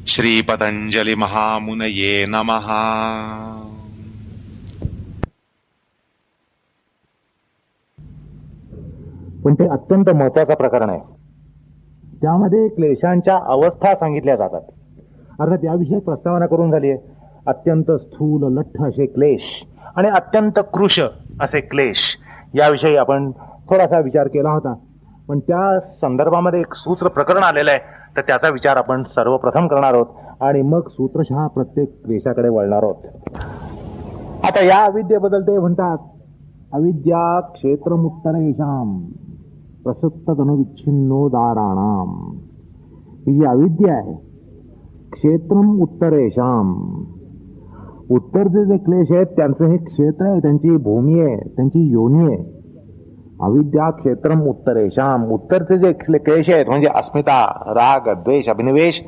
श्री पतंजलि महामुनये नमः। पण ते अत्यंत महत्वाचं प्रकरण आहे. त्यामध्ये क्लेशांच्या अवस्था सांगितल्या जातात. अर्थात याविषयी प्रस्तावना करून झाली आहे. अत्यंत स्थूल लठ्ठ असे क्लेश आणि अत्यंत कृश असे क्लेश याविषयी आपण थोडासा विचार केला होता. पण त्या संदर्भामध्ये एक सूत्र प्रकरण आलेलं आहे, तर त्याचा विचार आपण सर्वप्रथम करणार आहोत आणि मग सूत्रशः प्रत्येक क्लेशाकडे वळणार आहोत. आता या अविद्येबद्दल ते म्हणतात, अविद्या क्षेत्रमुत्तरेषाम प्रसुप्त तनुविच्छिन्नोदाराणाम. ही जी अविद्या आहे, क्षेत्रम उत्तरेषाम, उत्तरचे जे क्लेश आहेत त्यांचं हे क्षेत्र आहे, त्यांची भूमी आहे, त्यांची योनी आहे. अविद्या क्षेत्रम उत्तरेषाम, उत्तरचे जे क्लेश आहेत म्हणजे अस्मिता, राग, द्वेष, अभिनिवेश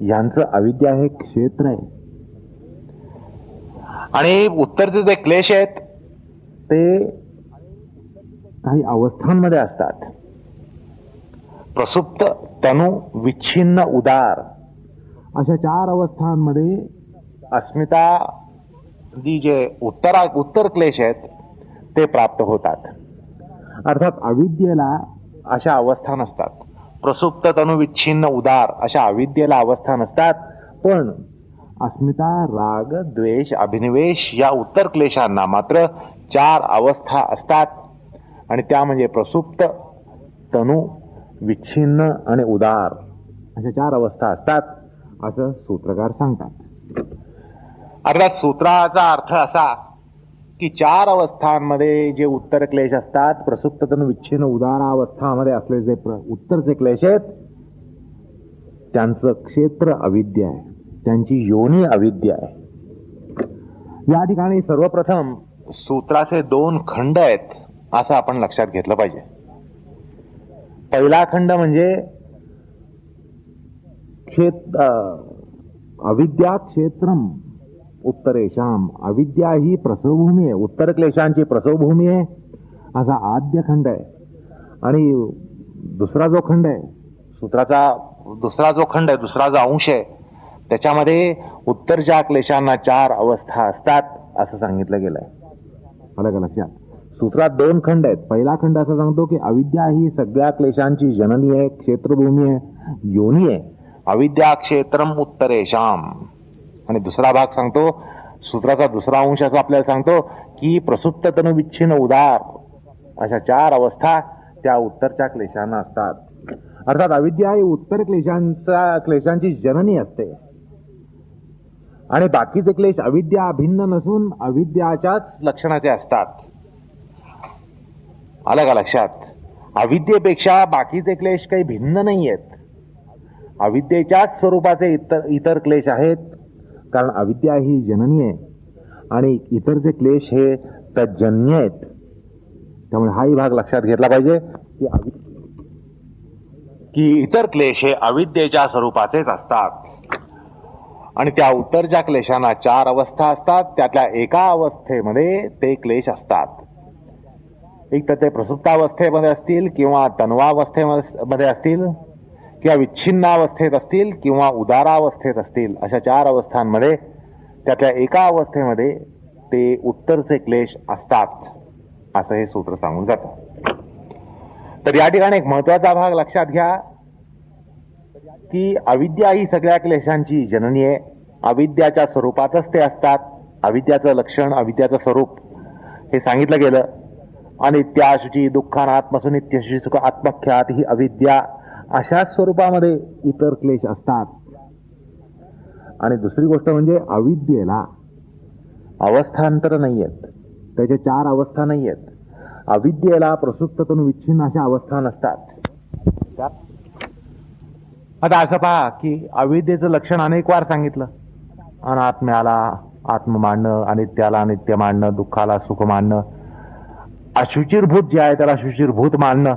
यांचं अविद्या हे क्षेत्र आहे. आणि उत्तरचे जे क्लेश आहेत ते काही अवस्थांमध्ये असतात. प्रसुप्त, तनु, विच्छिन्न, उदार अशा 4 अवस्थांमध्ये अस्मिता जे उत्तर क्लेश आहेत ते प्राप्त होतात. अर्थात अविद्येला अशा अवस्था नसतात. प्रसुप्त, तनु, विच्छिन्न, उदार अशा अविद्येला अवस्था नसतात. पण अस्मिता, राग, द्वेष, अभिनिवेश या उत्तर क्लेशांना मात्र 4 अवस्था असतात. आणि त्या म्हणजे प्रसुप्त, तनु, विच्छिन्न आणि उदार अशा 4 अवस्था असतात असं सूत्रकार सांगतात. अर्थात सूत्राचा अर्थ असा की 4 अवस्थांमध्ये जे उत्तर क्लेश असतात, प्रसुप्त, तनु, विच्छिन्न, उदार अवस्थामध्ये असलेले जे उत्तरचे क्लेश आहेत त्यांचं क्षेत्र अविद्या आहे, त्यांची योनी अविद्या आहे. या ठिकाणी सर्वप्रथम सूत्राचे 2 खंड आहेत असं आपण लक्षात घेतलं पाहिजे. पहिला खंड म्हणजे अविद्या क्षेत्रम उत्तरेषाम, अविद्या ही प्रसवभूमी आहे, उत्तर क्लेशांची प्रसवभूमी आहे असा आद्य खंड आहे. आणि दुसरा जो खंड आहे सूत्राचा, दुसरा जो खंड आहे, दुसरा जो अंश आहे त्याच्यामध्ये उत्तरच्या क्लेशांना 4 अवस्था असतात असं सांगितलं गेलंय. आलं का लक्षात? सूत्रात 2 खंड आहेत. पहिला खंड असं सांगतो की अविद्या ही सगळ्या क्लेशांची जननी आहे, क्षेत्रभूमी आहे, योनी आहे. अविद्या क्षेत्रम उत्तरेषाम. आणि दुसरा भाग सांगतो, सूत्राचा दुसरा अंश असं आपल्याला सांगतो की प्रसुप्त, तनु, विच्छिन्न, उदार अशा 4 अवस्था त्या उत्तरच्या क्लेशांना असतात. अर्थात अविद्या ही उत्तर क्लेशांची जननी असते आणि बाकीचे क्लेश अविद्या भिन्न नसून अविद्याच्याच लक्षणाचे असतात. आलं का लक्षात? अविद्येपेक्षा बाकीचे क्लेश काही भिन्न नाही आहेत, अविद्येच्याच स्वरूपाचे इतर क्लेश आहेत. कारण अविद्या ही जननी आहे आणि इतरचे क्लेश हे तज्जन्य आहेत. त्यामुळे हाही भाग लक्षात घेतला पाहिजे की इतर क्लेश हे अविद्येच्या स्वरूपाचेच असतात. आणि त्या उत्तरच्या क्लेशांना 4 अवस्था असतात. त्यातल्या एका अवस्थेमध्ये ते क्लेश असतात. एक तर ते प्रसुप्तावस्थेमध्ये असतील किंवा तन्वावस्थेमध्ये असतील किंवा विच्छिन्नावस्थेत असतील किंवा उदारावस्थेत असतील. अशा 4 अवस्थांमध्ये त्यातल्या एका अवस्थेमध्ये ते उत्तरचे क्लेश असतात असं हे सूत्र सांगून जातं. तर या ठिकाणी एक महत्वाचा भाग लक्षात घ्या की अविद्या ही सगळ्या क्लेशांची जननी आहे. अविद्याच्या स्वरूपातच ते असतात. अविद्याचं लक्षण, अविद्याचं स्वरूप हे सांगितलं गेलं. अनित्याशुची दुःखानात्मसु नित्यशुची सुख आत्मख्यात ही अविद्या अशाच स्वरूपामध्ये इतर क्लेश असतात. आणि दुसरी गोष्ट म्हणजे अविद्येला अवस्थांतर नाही आहेत, त्याच्या 4 अवस्था नाही आहेत. अविद्येला प्रसुप्त, तनु, विच्छिन्न अशा अवस्था नसतात. आता असं पहा की अविद्येचं लक्षण अनेक वार सांगितलं. अनात्म्याला आत्म मानणं, अनित्याला अनित्य मानणं, दुःखाला सुख मानणं, अशुचिरभूत जे आहे त्याला शुचिरभूत मानणं.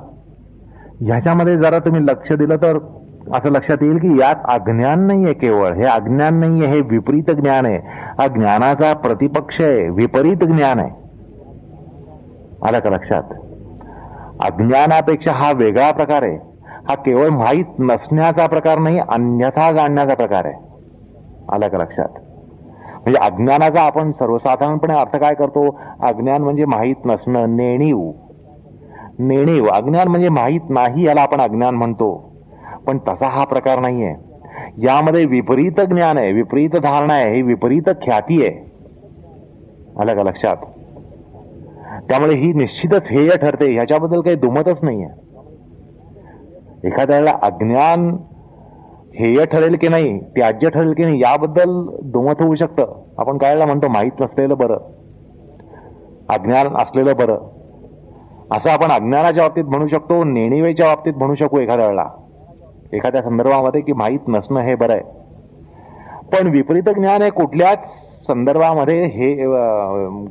ह्याच्यामध्ये जरा तुम्ही लक्ष दिलं तर असं लक्षात येईल की यात अज्ञान नाहीये. केवळ हे अज्ञान नाहीये, हे विपरीत ज्ञान आहे. हा ज्ञानाचा प्रतिपक्ष आहे, विपरीत ज्ञान आहे. आलं का लक्षात? अज्ञानापेक्षा हा वेगळा प्रकार आहे. हा केवळ माहीत नसण्याचा प्रकार नाही, अन्यथा जाणण्याचा प्रकार आहे. आलं का लक्षात? म्हणजे अज्ञानाचा आपण सर्वसाधारणपणे अर्थ काय करतो? अज्ञान म्हणजे माहीत नसणं, नेणीव. अज्ञान म्हणजे माहीत नाही, याला आपण अज्ञान म्हणतो. पण तसा हा प्रकार नाहीये. यामध्ये विपरीत ज्ञान आहे, विपरीत धारणा आहे, ही विपरीत ख्याती आहे. आलं का लक्षात? त्यामुळे ही निश्चितच हेय ठरते, ह्याच्याबद्दल काही दुमतच नाहीये. एखाद्याला अज्ञान हेय ठरेल की नाही, त्याज्य ठरेल की नाही, याबद्दल दुमत होऊ शकतं. आपण काय म्हणतो, माहीत नसलेलं बरं, अज्ञान असलेलं बरं, असं आपण अज्ञानाच्या बाबतीत म्हणू शकतो, नेणिवेच्या बाबतीत म्हणू शकू एखाद्या वेळेला, एखाद्या संदर्भामध्ये, की माहीत नसणं हे बरं आहे. पण विपरीत ज्ञान हे कुठल्याच संदर्भामध्ये हे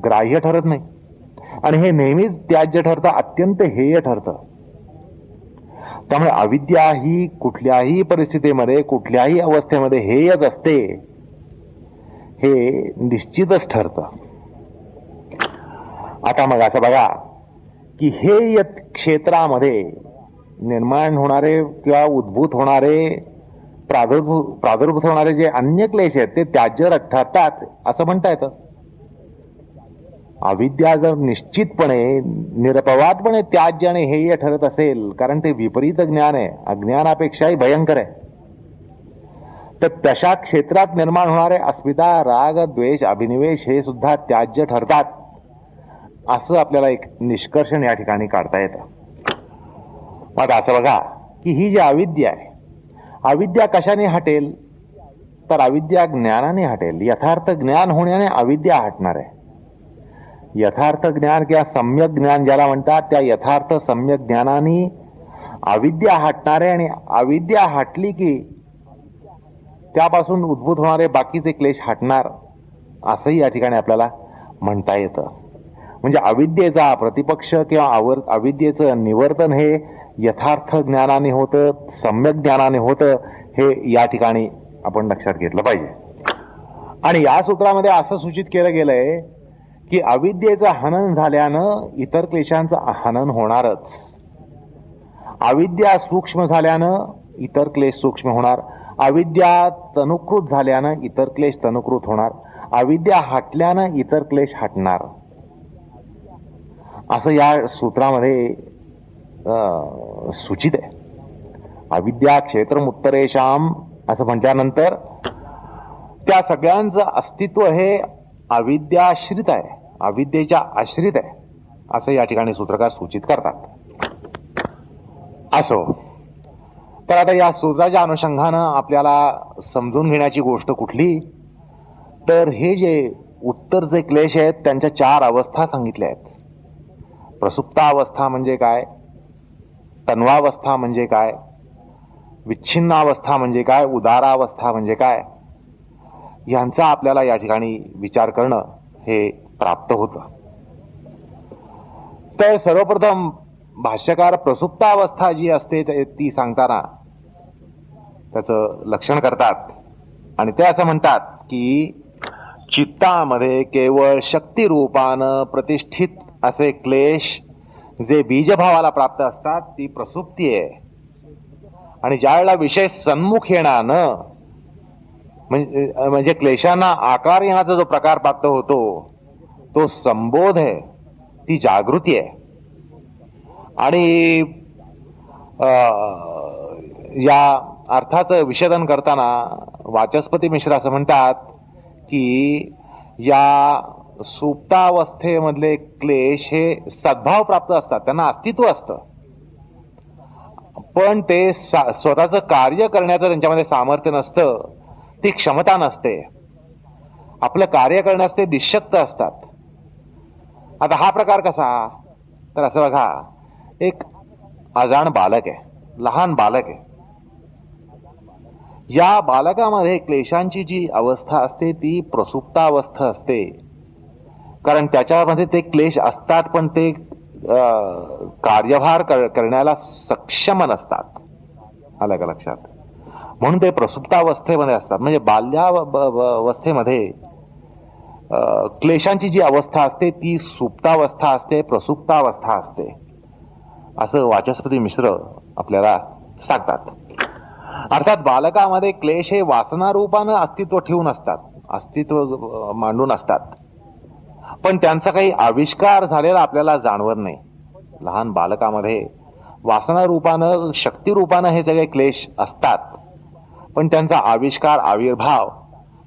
ग्राह्य ठरत नाही, आणि हे नेहमीच त्याज्य ठरतं, अत्यंत हेय ठरतं. त्यामुळे अविद्या ही कुठल्याही परिस्थितीमध्ये, कुठल्याही अवस्थेमध्ये हेयच असते, हे निश्चितच ठरतं. आता मग असं बघा की हेय क्षेत्रामध्ये निर्माण होणारे किंवा उद्भूत होणारे, प्रादुर्भूत होणारे जे अन्य क्लेश आहेत, ते त्याज्य ठरतात असं म्हणता येतं. अविद्या जर निश्चितपणे, निरपवादपणे त्याज्य आणि हेय ठरत असेल, कारण ते विपरीत ज्ञान आहे, अज्ञानापेक्षाही भयंकर आहे, तर तशा क्षेत्रात निर्माण होणारे अस्मिता, राग, द्वेष, अभिनिवेश हे सुद्धा त्याज्य ठरतात, असं आपल्याला एक निष्कर्षण या ठिकाणी काढता येतं. मग असं बघा की ही जी अविद्या आहे, अविद्या कशाने हटेल? तर अविद्या ज्ञानाने हटेल. यथार्थ ज्ञान होण्याने अविद्या हटणार आहे. यथार्थ ज्ञान किंवा सम्यक ज्ञान ज्याला म्हणतात, त्या यथार्थ सम्यक ज्ञानाने अविद्या हटणार आहे, आणि अविद्या हटली की त्यापासून उद्भूत होणारे बाकीचे क्लेश हटणार, असंही या ठिकाणी आपल्याला म्हणता येतं. म्हणजे अविद्येचा प्रतिपक्ष किंवा अविद्येचं निवर्तन हे यथार्थ ज्ञानाने होतं, सम्यक ज्ञानाने होतं, हे या ठिकाणी आपण लक्षात घेतलं पाहिजे. आणि या सूत्रामध्ये असं सूचित केलं गेलंय की अविद्येचं हनन झाल्यानं इतर क्लेशांचं हनन होणारच. अविद्या सूक्ष्म झाल्यानं इतर क्लेश सूक्ष्म होणार, अविद्या तनुकृत झाल्यानं इतर क्लेश तनुकृत होणार, अविद्या हटल्यानं इतर क्लेश हटणार, असं या सूत्रामध्ये सूचित आहे. अविद्या क्षेत्रम उत्तरेशाम असं म्हटल्यानंतर त्या सगळ्यांचं अस्तित्व हे अविद्याश्रित आहे, अविद्येच्या आश्रित आहे, असं या ठिकाणी सूत्रकार सूचित करतात. असो, तर आता या सूत्राच्या अनुषंगानं आपल्याला समजून घेण्याची गोष्ट कुठली? तर हे जे उत्तरचे क्लेश आहेत, त्यांच्या 4 अवस्था सांगितल्या आहेत. प्रसुप्तावस्था म्हणजे काय, तन्वावस्था म्हणजे काय, विच्छिन्नावस्था म्हणजे काय, उदारावस्था म्हणजे काय, यांचा आपल्याला या ठिकाणी विचार करणं हे प्राप्त होतं. तर सर्वप्रथम भाष्यकार प्रसुप्तावस्था जी असते ती सांगताना त्याचं लक्षण करतात, आणि ते असं म्हणतात की चित्तामध्ये केवळ शक्तिरूपानं प्रतिष्ठित असे क्लेश जे बीजभावाला प्राप्त असतात, ती प्रसुप्ती आहे. आणि ज्यावेळेला विषय सन्मुख येण्यानं म्हणजे क्लेशांना आकार येण्याचा जो प्रकार प्राप्त होतो, तो संबोध आहे, ती जागृती आहे. आणि या अर्थाचं विषेदन करताना वाचस्पती मिश्र असं म्हणतात की या सुप्तावस्थेमधले क्लेश हे सद्भाव प्राप्त असतात, त्यांना अस्तित्व असतं, पण ते स्वतःचं कार्य करण्याचं त्यांच्यामध्ये सामर्थ्य नसतं, ती क्षमता नसते, आपलं कार्य करण्यास ते निःशक्त असतात. आता हा प्रकार कसा? तर असं बघा, एक अजाण बालक आहे, लहान बालक आहे. या बालकामध्ये क्लेशांची जी अवस्था असते ती प्रसुप्तावस्था असते, कारण त्याच्यामध्ये ते क्लेश असतात, पण ते कार्यभार करण्याला सक्षम नसतात. आलं का लक्षात? म्हणून ते प्रसुप्तावस्थेमध्ये असतात. म्हणजे बाल्यावस्थेमध्ये क्लेशांची जी अवस्था असते ती सुप्तावस्था असते, प्रसुप्तावस्था असते, असं वाचस्पती मिश्र आपल्याला सांगतात. अर्थात बालकामध्ये क्लेश हे वासना रूपानं अस्तित्व ठेवून असतात, अस्तित्व मांडून असतात, पण त्यांचा काही आविष्कार झालेला आपल्याला जाणवत नाही. लहान बालकामध्ये वासना रूपानं, शक्ती रूपानं हे सगळे क्लेश असतात, पण त्यांचा आविष्कार, आविर्भाव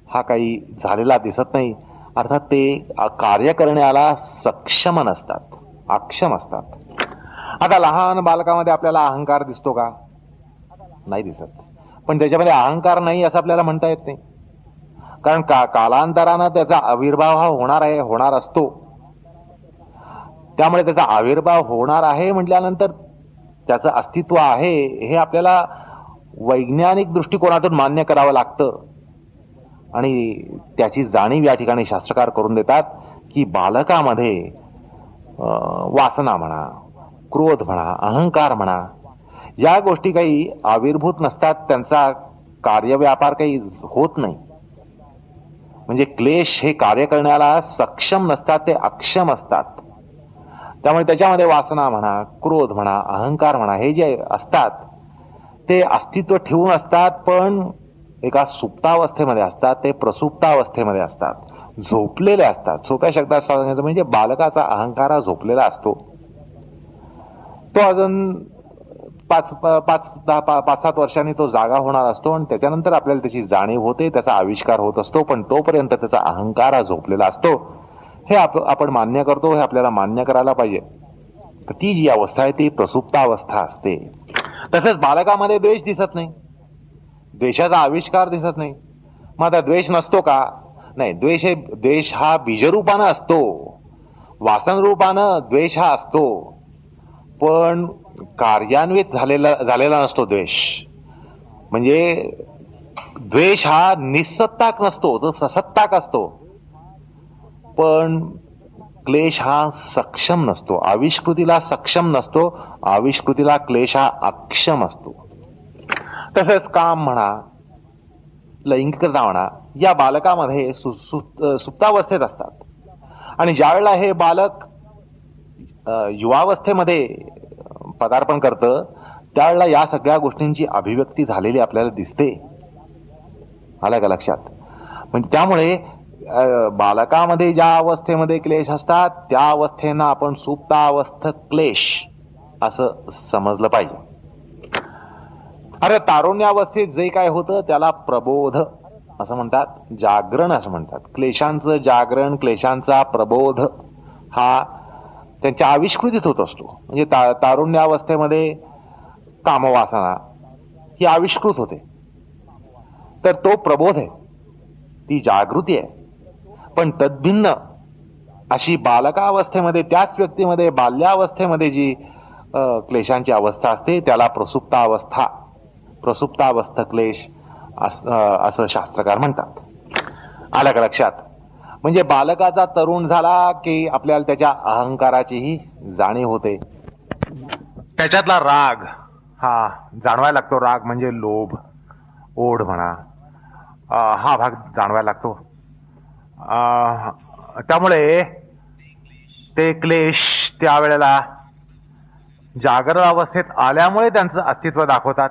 हा काही झालेला दिसत नाही. अर्थात ते कार्य करण्याला सक्षम नसतात, अक्षम असतात. आता लहान बालकामध्ये आपल्याला अहंकार दिसतो का? नाही दिसत. पण त्याच्यामध्ये अहंकार नाही असं आपल्याला म्हणता येत नाही, कारण कालांतरानं त्याचा आविर्भाव हा होणार असतो. त्यामुळे त्याचा आविर्भाव होणार आहे म्हटल्यानंतर त्याचं अस्तित्व आहे हे आपल्याला वैज्ञानिक दृष्टिकोनातून मान्य करावं लागतं. आणि त्याची जाणीव या ठिकाणी शास्त्रकार करून देतात की बालकामध्ये वासना म्हणा, क्रोध म्हणा, अहंकार म्हणा, या गोष्टी काही आविर्भूत नसतात, त्यांचा कार्यव्यापार काही होत नाही. म्हणजे क्लेश हे कार्य करण्याला सक्षम नसतात, ते अक्षम असतात. त्यामुळे त्याच्यामध्ये वासना म्हणा, क्रोध म्हणा, अहंकार म्हणा, हे जे असतात ते अस्तित्व ठेवून असतात, पण एका सुप्तावस्थेमध्ये असतात, ते प्रसुप्तावस्थेमध्ये असतात, झोपलेले असतात. सोप्या शब्दात सांगायचं म्हणजे बालकाचा अहंकार हा झोपलेला असतो. तो अजून 5-7 वर्षांनी तो जागा होणार असतो आणि त्याच्यानंतर आपल्याला त्याची जाणीव होते, त्याचा आविष्कार होत असतो, पण तोपर्यंत त्याचा अहंकार हा झोपलेला असतो. हे आपण मान्य करतो, हे आपल्याला मान्य करायला पाहिजे. तर ती जी अवस्था आहे ती प्रसुप्तावस्था असते. तसंच बालकामध्ये द्वेष दिसत नाही, द्वेषाचा आविष्कार दिसत नाही. मग आता द्वेष नसतो का? नाही, द्वेष हा बीजरूपानं असतो, वासन रूपानं द्वेष हा असतो, पण कार्यान्वित झालेला नसतो द्वेष. म्हणजे द्वेष हा निस्सत्ताक नसतो, तो ससत्ताक असतो. पण क्लेश हा सक्षम नसतो, आविष्कृतीला सक्षम नसतो, आविष्कृतीला क्लेश हा अक्षम असतो. तसंच काम म्हणा, लैंगिकता म्हणा, या बालकामध्ये सुप्तावस्थेत असतात. आणि ज्यावेळेला हे बालक युवावस्थेमध्ये पदार्पण करतं त्यावेळेला या सगळ्या गोष्टींची अभिव्यक्ती झालेली आपल्याला दिसते. आलं का लक्षात? म्हणजे त्यामुळे बालकामध्ये ज्या अवस्थेमध्ये क्लेश असतात त्या अवस्थेनं आपण सुप्तावस्थ क्लेश असं समजलं पाहिजे. अरे तारुण्यावस्थेत जे काय होतं त्याला प्रबोध असं म्हणतात, जागरण असं म्हणतात. क्लेशांचं जागरण, क्लेशांचा प्रबोध हा त्यांच्या आविष्कृतीत होत असतो. म्हणजे तारुण्यावस्थेमध्ये कामवासना ही आविष्कृत होते, तर तो प्रबोध आहे, ती जागृती आहे. पण तद्भिन्न अशी बालकावस्थेमध्ये, त्याच व्यक्तीमध्ये बाल्यावस्थेमध्ये जी क्लेशांची अवस्था असते त्याला प्रसुप्तावस्थ क्लेश असं शास्त्रकार म्हणतात. आलं का लक्षात? म्हणजे बालकाचा तरुण झाला की आपल्याला त्याच्या अहंकाराचीही जाणीव होते, त्याच्यातला राग हा जाणवायला लागतो. राग म्हणजे लोभ, ओढ म्हणा, हा भाग जाणवायला लागतो. त्यामुळे ते क्लेश त्यावेळेला जागरण अवस्थेत आल्यामुळे त्यांचं अस्तित्व दाखवतात.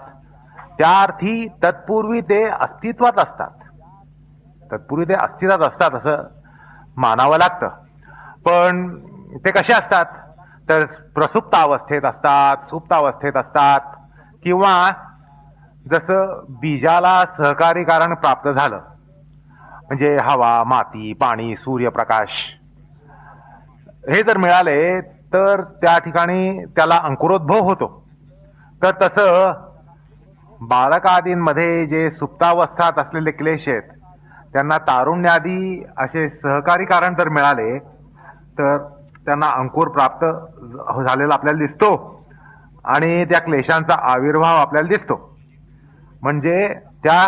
त्या अर्थी तत्पूर्वी ते अस्तित्वात असतात, असं मानावं लागतं. पण ते कसे असतात तर प्रसुप्त अवस्थेत असतात, सुप्तावस्थेत असतात, किंवा जसं बीजाला सहकारी कारण प्राप्त झालं म्हणजे हवा, माती, पाणी, सूर्यप्रकाश हे जर मिळाले तर त्या ठिकाणी त्याला अंकुरोद्भव होतो. तर तसं बालकादींमध्ये जे सुप्तावस्थात असलेले क्लेश आहेत त्यांना तारुण्यादी असे सहकारी कारण जर मिळाले तर त्यांना अंकुर प्राप्त झालेला आपल्याला दिसतो आणि त्या क्लेशांचा आविर्भाव आपल्याला दिसतो. म्हणजे त्या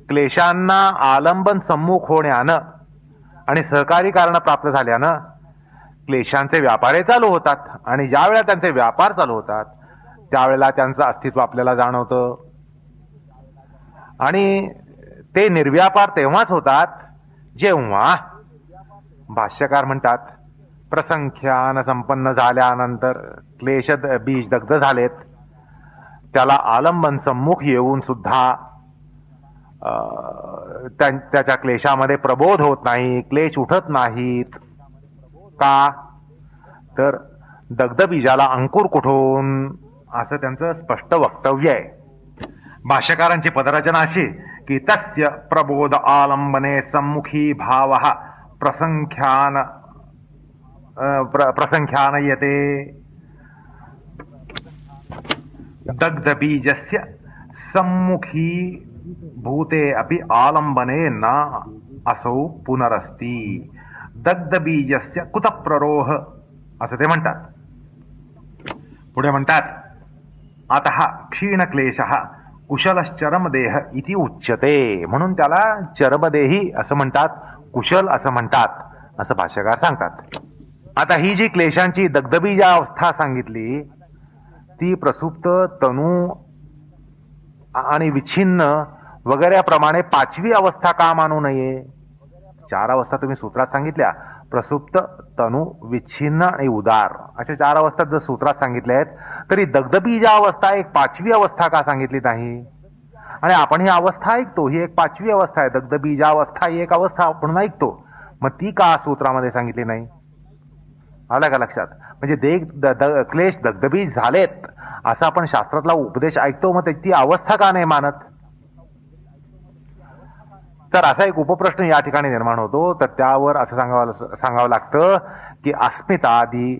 क्लेशांना आलंबन सम्मुख होण्यानं आणि सहकारी कारण प्राप्त झाल्यानं क्लेशांचे व्यापार चालू होतात. आणि ज्या वेळेला त्यांचे व्यापार चालू होतात त्यावेळेला त्यांचं अस्तित्व आपल्याला जाणवतं. आणि ते निर्व्यापार तेव्हाच होतात जेव्हा भाष्यकार म्हणतात प्रसंख्यान संपन्न झाल्यानंतर क्लेश बीज दग्ध झालेत त्याला आलंबन सम्मुख येऊन सुद्धा त्याच्या क्लेशामध्ये प्रबोध होत नाही, क्लेश उठत नाहीत. का तर दग्धबीजाला अंकुर कुठून, असं त्यांचं स्पष्ट वक्तव्य आहे. भाष्यकारांची पदरचना अशी की तस्य प्रबोध आलंबने सम्मुखी भाव प्रसंख्यानयते दग्धबीजस्य सम्मुखी भूते अपि आलंबने न असौ पुनरस्ति दग्धबीजस्य कुतप्ररोह, असं ते म्हणतात. पुढे म्हणतात अतः क्षीणक्लेशः कुशलश्चरमदेह इति उच्यते. म्हणून त्याला चरमदेही असं म्हणतात, कुशल असं म्हणतात, असं भाष्यकार सांगतात. आता ही जी क्लेशांची दग्धबीजा अवस्था सांगितली ती प्रसुप्त, तनू आणि विच्छिन्न वगैरेप्रमाणे पाचवी अवस्था का मानू नये? चार अवस्था तुम्ही सूत्रात सांगितल्या, प्रसुप्त, तनू, विच्छिन्न आणि उदार, अशा चार अवस्था जर सूत्रात सांगितल्या आहेत, तरी दग्धबीजा अवस्था एक पाचवी अवस्था का सांगितली नाही? आणि आपण ही अवस्था ऐकतो, ही एक पाचवी अवस्था आहे, दग्धबीजा अवस्था ही एक अवस्था आपण ऐकतो, मग ती का सूत्रामध्ये सांगितली नाही? आलं का लक्षात? म्हणजे क्लेश दग्धबीज झालेत असं आपण शास्त्रातला उपदेश ऐकतो, मग ती अवस्था का नाही मानत? तर असा एक उपप्रश्न या ठिकाणी निर्माण होतो. तर त्यावर असं सांगावं लागतं की अस्मिता आदी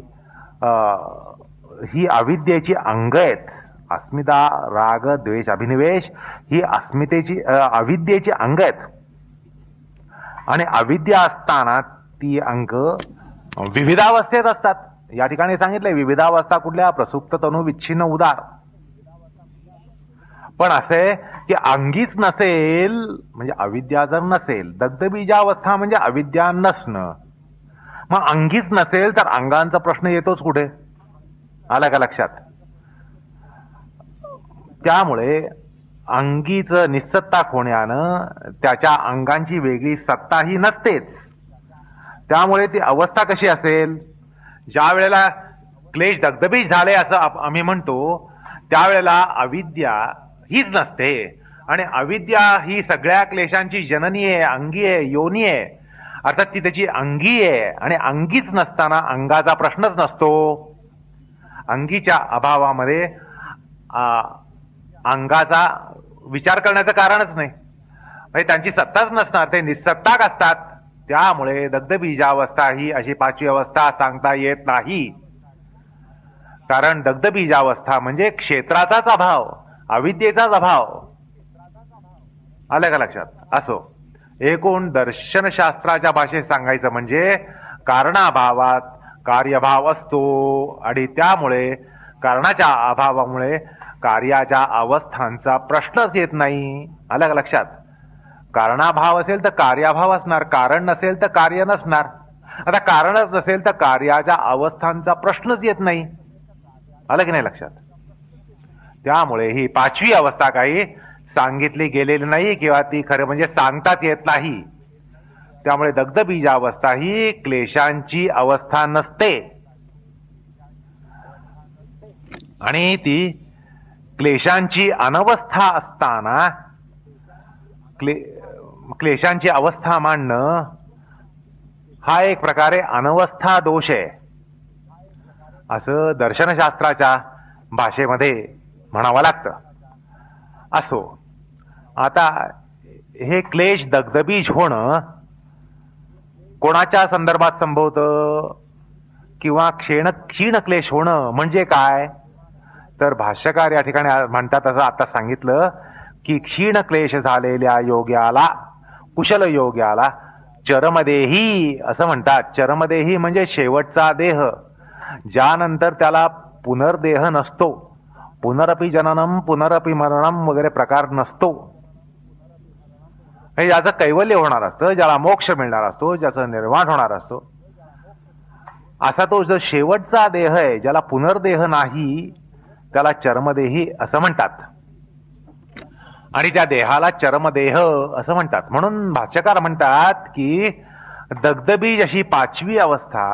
ही अविद्येची अंग आहेत. अस्मिता, राग, द्वेष, अभिनिवेश ही अविद्येची अंग आहेत. आणि अविद्या असताना ती अंग विविधावस्थेत असतात. या ठिकाणी सांगितलंय विविधावस्था कुठल्या? प्रसुप्त, तनू, विच्छिन्न, उदार. पण असे की अंगीच नसेल, म्हणजे अविद्या जर नसेल, दग्धबीजावस्था म्हणजे अविद्या नसणं, मग अंगीच नसेल तर अंगांचा प्रश्न येतोच कुठे? आला का लक्षात? त्यामुळे अंगीच निस्सत्ता होण्यानं त्याच्या अंगांची वेगळी सत्ताही नसतेच. त्यामुळे ती अवस्था कशी असेल? ज्या वेळेला क्लेश दग्धबीज झाले असं आम्ही म्हणतो, त्यावेळेला अविद्या हीच नसते. आणि अविद्या ही सगळ्या क्लेशांची जननी आहे, अंगी आहे, योनी आहे. अर्थात ती त्याची अंगी आहे. आणि अंगीच नसताना अंगाचा प्रश्नच नसतो. अंगीच्या अभावामध्ये अंगाचा विचार करण्याचं कारणच नाही, म्हणजे त्यांची सत्ताच नसणार, ते निस्सत्ताक असतात. त्यामुळे दग्धबीजावस्था ही अशी पाचवी अवस्था सांगता येत नाही. कारण दग्धबीजावस्था म्हणजे क्षेत्राचाच अभाव, अविद्येचाच अभाव. आलं का लक्षात? असो, एकूण दर्शनशास्त्राच्या भाषेत सांगायचं म्हणजे कारणाभावात कार्यभाव असतो आणि त्यामुळे कारणाच्या अभावामुळे कार्याच्या अवस्थांचा प्रश्नच येत नाही. आलं का लक्षात? कारणाभाव असेल तर कार्याभाव असणार, कारण नसेल तर कार्य नसणार. आता कारणच नसेल तर कार्याच्या अवस्थांचा प्रश्नच येत नाही. आलं की नाही लक्षात? त्यामुळे ही पाचवी अवस्था काही सांगितली गेलेली नाही किंवा ती खरं म्हणजे सांगताच येत नाही. त्यामुळे दग्धबीजावस्था ही क्लेशांची अवस्था नसते आणि ती क्लेशांची अनवस्था असताना क्लेशांची अवस्था मांडणं हा एक प्रकारे अनवस्था दोष आहे, असं दर्शनशास्त्राच्या भाषेमध्ये म्हणावं लागतं. असो, आता हे क्लेश दग्धबीज होणं कोणाच्या संदर्भात संभवतं किंवा क्षीण क्लेश होणं म्हणजे काय? तर भाष्यकार या ठिकाणी म्हणतात, असं आता सांगितलं की क्षीण क्लेश झालेल्या योग्याला, कुशल योग्याला चरमदेही असं म्हणतात. चरमदेही म्हणजे शेवटचा देह, ज्यानंतर त्याला पुनर्देह नसतो, पुनरपि जननम पुनरपि मरणम वगैरे प्रकार नसतो. ज्याचं कैवल्य होणार असतं, ज्याला मोक्ष मिळणार असतो, ज्याचं निर्वाण होणार असतो, असा तो जो शेवटचा देह आहे, ज्याला पुनर्देह नाही, त्याला चर्मदेही असं म्हणतात. आणि त्या देहाला चर्मदेह असं म्हणतात. म्हणून भाष्यकार म्हणतात की दग्धबीज अशी पाचवी अवस्था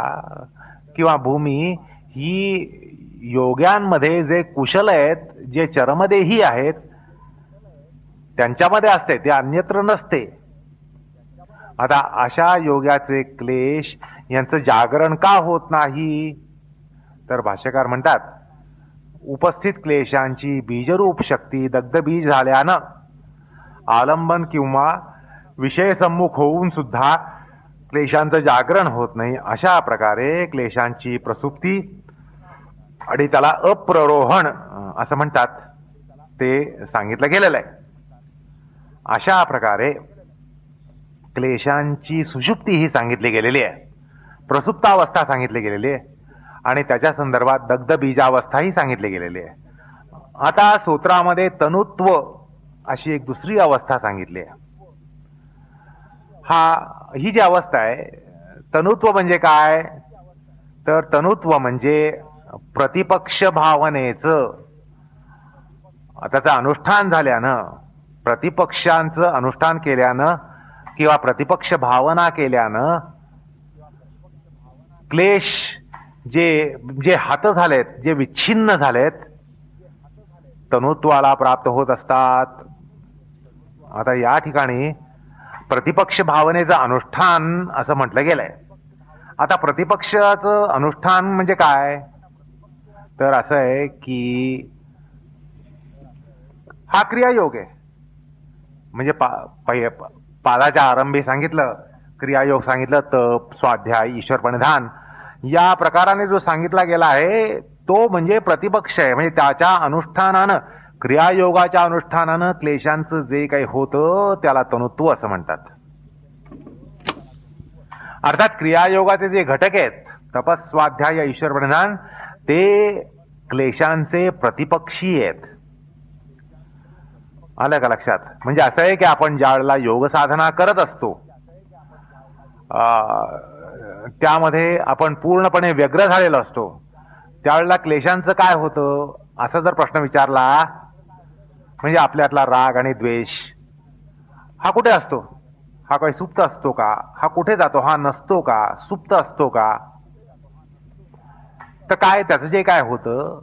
किंवा भूमी ही योग्यांमध्ये जे कुशल आहेत, जे चरमदेही आहेत, त्यांच्यामध्ये असते, ते अन्यत्र नसते. आता अशा योग्याचे क्लेश यांचं जागरण का होत नाही, तर भाष्यकार म्हणतात, उपस्थित क्लेशांची बीजरूप शक्ती दग्धबीज झाल्यानं आलंबन किंवा विषय सम्मुख होऊन सुद्धा क्लेशांचं जागरण होत नाही. अशा प्रकारे क्लेशांची प्रसुप्ती आणि त्याला अप्ररोहण असं म्हणतात, ते सांगितलं गेलेलं आहे. अशा प्रकारे क्लेशांची सुषुप्ती ही सांगितली गेलेली आहे, प्रसुप्तावस्था सांगितली गेलेली आहे आणि त्याच्या संदर्भात दग्ध बीजावस्था ही सांगितली गेलेली आहे. आता सूत्रामध्ये तनुत्व अशी एक दुसरी अवस्था सांगितली आहे. ही जी अवस्था आहे, तनुत्व म्हणजे काय, तर तनुत्व म्हणजे प्रतिपक्ष भावनेचं त्याचं अनुष्ठान झाल्यानं, प्रतिपक्षांचं अनुष्ठान केल्यानं किंवा प्रतिपक्ष भावना केल्यानं क्लेश जे हत झालेत, जे विच्छिन्न झालेत, तनुत्वाला प्राप्त होत असतात. आता या ठिकाणी प्रतिपक्ष भावनेचं अनुष्ठान असं म्हटलं गेलंय. आता प्रतिपक्षाचं अनुष्ठान म्हणजे काय, तर असं आहे की हा क्रियायोग आहे. म्हणजे पादाच्या आरंभी सांगितलं क्रियायोग, सांगितलं तप, स्वाध्याय, ईश्वर प्रणिधान, या प्रकाराने जो सांगितला गेला आहे तो म्हणजे प्रतिपक्ष आहे. म्हणजे त्याच्या अनुष्ठानानं, क्रियायोगाच्या अनुष्ठानानं क्लेशांचं जे काही होतं त्याला तनुत्व असं म्हणतात. अर्थात क्रियायोगाचे जे घटक आहेत, तपस, स्वाध्याय, ईश्वर प्रणिधान, ते क्लेशांचे प्रतिपक्षी आहेत. आलं का लक्षात? म्हणजे असं आहे की आपण ज्या वेळेला योग साधना करत असतो त्यामध्ये आपण पूर्णपणे व्यग्र झालेलो असतो, त्यावेळेला क्लेशांचं काय होतं असा जर प्रश्न विचारला, म्हणजे आपल्यातला राग आणि द्वेष हा कुठे असतो, हा काही सुप्त असतो का, हा कुठे जातो, हा नसतो का, सुप्त असतो का, तर काय त्याचं जे काय होतं,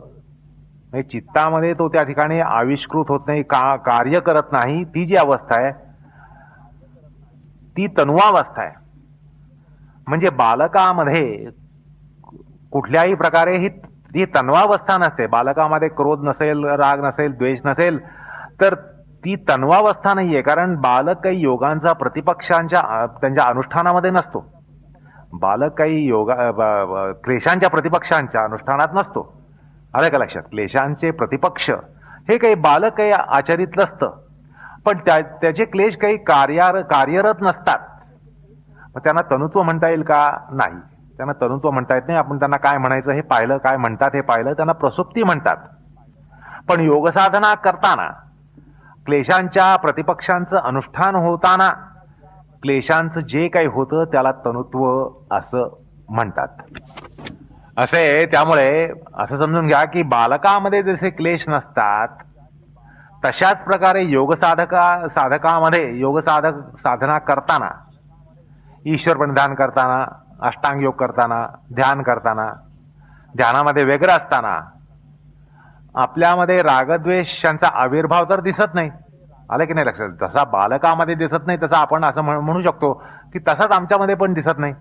म्हणजे चित्तामध्ये तो त्या ठिकाणी आविष्कृत होत नाही, कार्य करत नाही, ती जी अवस्था आहे ती तन्वावस्था आहे. म्हणजे बालकामध्ये कुठल्याही प्रकारे ही तन्वावस्था नसते. बालकामध्ये क्रोध नसेल, राग नसेल, द्वेष नसेल, तर ती तन्वावस्था नाहीये. कारण बालक काही योगांचा त्यांच्या अनुष्ठानामध्ये नसतो. बालक काही क्लेशांच्या प्रतिपक्षांच्या अनुष्ठानात नसतो. आलं का लक्षात? क्लेशांचे प्रतिपक्ष हे काही बालक काही आचरित नसतं, पण त्याचे क्लेश काही कार्यरत नसतात. मग त्यांना तनुत्व म्हणता येईल का? नाही, त्यांना तनुत्व म्हणता येत नाही. आपण त्यांना काय म्हणायचं हे पाहिलं, काय म्हणतात हे पाहिलं, त्यांना प्रसुप्ती म्हणतात. पण योगसाधना करताना क्लेशांच्या प्रतिपक्षांचं अनुष्ठान होताना क्लेशांचं जे काही होतं त्याला तनुत्व असं म्हणतात. असे त्यामुळे असं समजून घ्या की बालकामध्ये जसे क्लेश नसतात, तशाच प्रकारे साधकामध्ये साधना करताना, ईश्वर प्रणिधान करताना, अष्टांग योग करताना, ध्यान करताना, ध्यानामध्ये व्यग्र असताना आपल्यामध्ये रागद्वेषांचा आविर्भाव तर दिसत नाही. आलं की नाही लक्षात? जसा बालकामध्ये दिसत नाही तसा आपण असं म्हणू शकतो की तसाच आमच्यामध्ये पण दिसत नाही.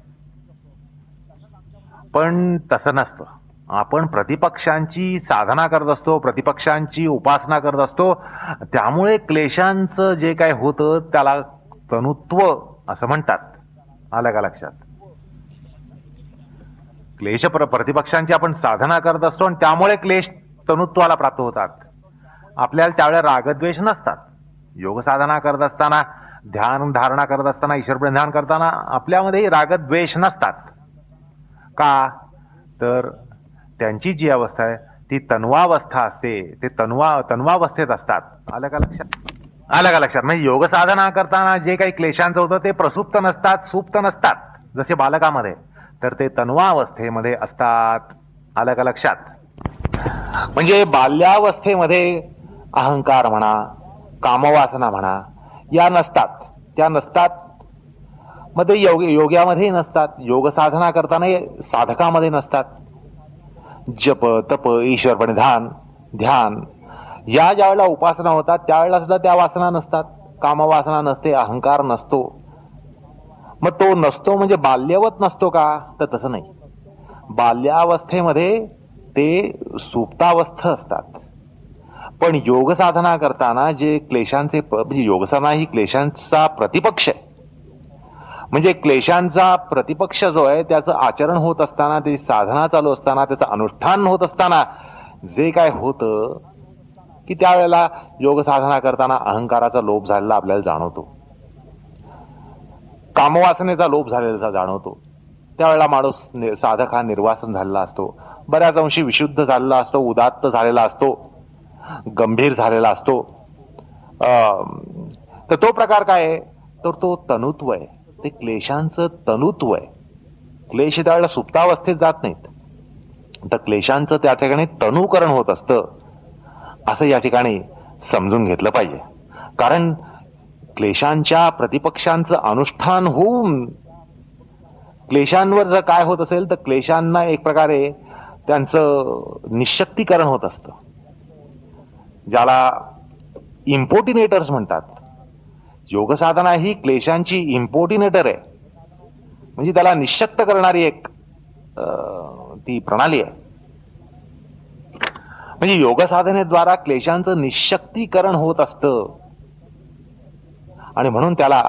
पण तसं नसतं. आपण प्रतिपक्षांची साधना करत असतो, प्रतिपक्षांची उपासना करत असतो, त्यामुळे क्लेशांचं जे काय होतं त्याला तनुत्व असं म्हणतात. आलं का लक्षात? क्लेश प्रतिपक्षांची आपण साधना करत असतो आणि त्यामुळे क्लेश तनुत्वाला प्राप्त होतात. आपल्याला त्यावेळेला रागद्वेष नसतात. योग साधना करत असताना, ध्यान धारणा करत असताना, ईश्वर प्रणिधान करताना आपल्यामध्ये रागद्वेष नसतात. का? तर त्यांची जी अवस्था आहे ती तन्वावस्था असते, ते तन्वावस्थेत असतात. आलं का लक्षात? आलं का लक्षात? म्हणजे योग साधना करताना जे काही क्लेशांचं होतं ते प्रसुप्त नसतात, सुप्त नसतात जसे बालकामध्ये, तर ते तन्वावस्थेमध्ये असतात. आलं का लक्षात? म्हणजे बाल्यावस्थेमध्ये अहंकार म्हणा, कामवासना म्हणा, या नसतात. त्या नसतात मध्ये योग्यामध्ये नसतात, योग साधना करताना साधकामध्ये नसतात. जप तप ईश्वरपणे ध्यान या ज्या वेळेला उपासना होतात त्यावेळेला सुद्धा त्या वासना नसतात, कामवासना नसते, अहंकार नसतो. मग तो नसतो म्हणजे बाल्यवत नसतो का? तर तसं नाही. बाल्यावस्थेमध्ये ते सुप्तावस्थ असतात. पण योग साधना करताना जे क्लेशांचे म्हणजे योगसाधना ही क्लेशांचा प्रतिपक्ष आहे. म्हणजे क्लेशांचा प्रतिपक्ष जो आहे त्याचं आचरण होत असताना, त्याची साधना चालू असताना, त्याचं अनुष्ठान होत असताना जे काय होतं की त्यावेळेला योग साधना करताना अहंकाराचा लोभ झालेला आपल्याला जाणवतो, कामवासनेचा लोभ झालेला जाणवतो. त्यावेळेला माणूस साधक हा निर्वासन झालेला असतो, बऱ्याच अंशी विशुद्ध झालेला असतो, उदात्त झालेला असतो, गंभीर झालेला असतो. तर तो प्रकार काय आहे? तर तो तनुत्व आहे, ते क्लेशांचं तनुत्व आहे. क्लेश त्यावेळेला सुप्तावस्थेत जात नाहीत, तर क्लेशांचं त्या ठिकाणी तनुकरण होत असतं, असं या ठिकाणी समजून घेतलं पाहिजे. कारण क्लेशांच्या प्रतिपक्षांचं अनुष्ठान होऊन क्लेशांवर जर काय होत असेल तर क्लेशांना एक प्रकारे त्यांचं निःशक्तीकरण होत असतं, ज्याला इम्पोर्टिनेटर्स म्हणतात. योग साधना ही क्लेशांची इम्पोर्टिनेटर आहे, म्हणजे त्याला निःशक्त करणारी एक ती प्रणाली आहे. म्हणजे योग साधनेद्वारा क्लेशांचं निःशक्तीकरण होत असतं आणि म्हणून त्याला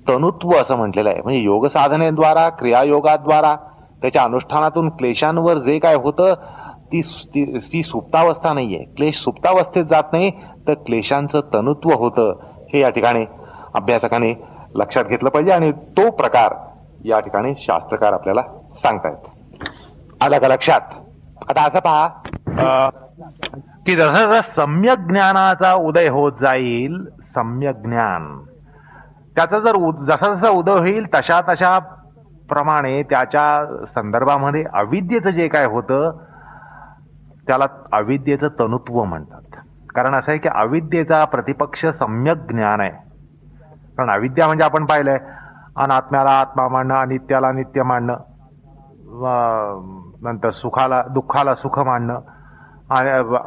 तनुत्व असं म्हटलेलं आहे. म्हणजे योग साधनेद्वारा, क्रियायोगाद्वारा, त्याच्या अनुष्ठानातून क्लेशांवर जे काय होतं ती सुप्तावस्था नाहीये. क्लेश सुप्तावस्थेत जात नाही, तर क्लेशांचं तनुत्व होतं. हे या ठिकाणी अभ्यासकाने लक्षात घेतलं पाहिजे आणि तो प्रकार या ठिकाणी शास्त्रकार आपल्याला सांगतायत. आलं का लक्षात? आता असं पहा की जसं सम्यक ज्ञानाचा उदय होत जाईल, सम्यक ज्ञान त्याचा जर जसा जसा उदय होईल तशा प्रमाणे त्याच्या संदर्भामध्ये अविद्येचं जे काय होतं त्याला अविद्येचं तनुत्व म्हणतात. कारण असं आहे की अविद्येचा प्रतिपक्ष सम्यक ज्ञान आहे. कारण अविद्या म्हणजे आपण पाहिलंय अनात्म्याला आत्मा मानणं, अनित्याला नित्य मानणं, नंतर सुखाला दुःखाला सुख मानणं,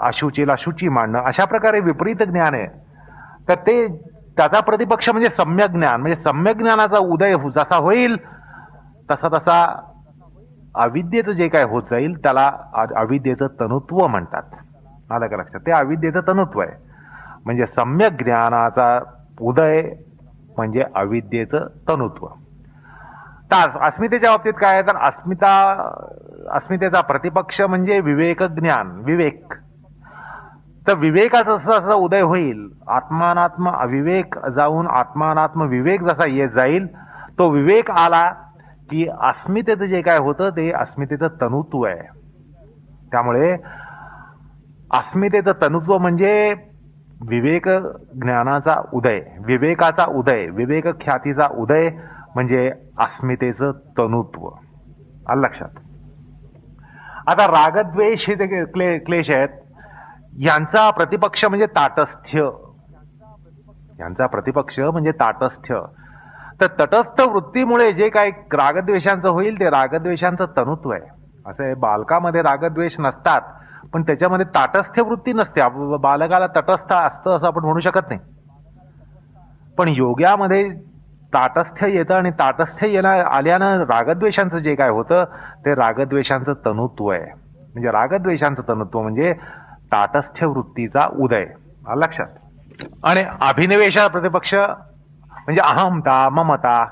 अशुचीला शुची मानणं, अशा प्रकारे विपरीत ज्ञान आहे. तर ते त्याचा प्रतिपक्ष म्हणजे सम्यक ज्ञान. म्हणजे सम्यक ज्ञानाचा उदय जसा होईल तसा तसा अविद्येचं जे काय होत जाईल त्याला अविद्येचं तनुत्व म्हणतात. आलं का लक्षात? ते अविद्येचं तनुत्व आहे. म्हणजे सम्यक ज्ञानाचा उदय म्हणजे अविद्येचं तनुत्व. तर अस्मितेच्या बाबतीत काय आहे? तर अस्मितेचा प्रतिपक्ष म्हणजे विवेक ज्ञान, विवेक. तर विवेकाचा जसा उदय होईल, आत्मानात्म अविवेक जाऊन आत्मानात्म विवेक जसा येत जाईल, तो विवेक आला की अस्मितेचं जे काय होतं ते अस्मितेचं तनुत्व आहे. त्यामुळे अस्मितेचं तनुत्व म्हणजे विवेक ज्ञानाचा उदय, विवेकाचा उदय, विवेक ख्यातीचा उदय म्हणजे अस्मितेचं तनुत्व. आलं लक्षात? आता रागद्वेष हे जे क्लेश आहेत यांचा प्रतिपक्ष म्हणजे ताटस्थ्य. यांचा प्रतिपक्ष म्हणजे ताटस्थ्य. तर तटस्थ वृत्तीमुळे जे काही रागद्वेषांचं होईल ते रागद्वेषांचं तनुत्व आहे. असं आहे, बालकामध्ये रागद्वेष नसतात पण त्याच्यामध्ये ताटस्थ्य वृत्ती नसते. बालकाला तटस्थ असतं असं आपण म्हणू शकत नाही. पण योग्यामध्ये ताटस्थ्य येतं आणि ताटस्थ्य आल्यानं रागद्वेषांचं जे काय होतं ते रागद्वेषांचं तनुत्व आहे. म्हणजे रागद्वेषांचं तनुत्व म्हणजे ताटस्थ्य वृत्तीचा उदय. लक्षात? आणि अभिनिवेशा प्रतिपक्ष म्हणजे अहमता, ममता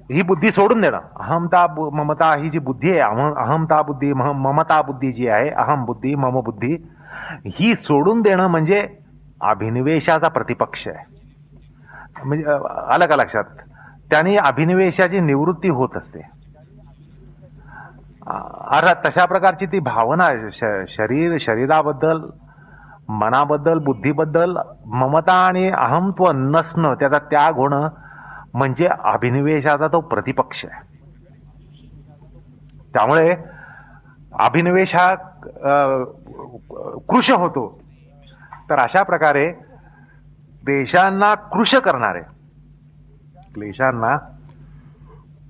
ही बुद्धी सोडून देणं. अहमता ममता ही जी बुद्धी आहे, अहमता बुद्धी, ममता बुद्धी जी आहे, अहम बुद्धी, मम बुद्धी, ही सोडून देणं म्हणजे अभिनिवेशाचा प्रतिपक्ष आहे. म्हणजे आलं का लक्षात? त्याने अभिनिवेशाची निवृत्ती होत असते. अर्थात तशा प्रकारची ती भावना शरीराबद्दल, मनाबद्दल, बुद्धीबद्दल ममता आणि अहमत्व नसणं, त्याचा त्याग होणं म्हणजे अभिनिवेशाचा तो प्रतिपक्ष आहे. त्यामुळे अभिनिवेश हा कृश होतो. तर अशा प्रकारे क्लेशांना कृश करणारे, क्लेशांना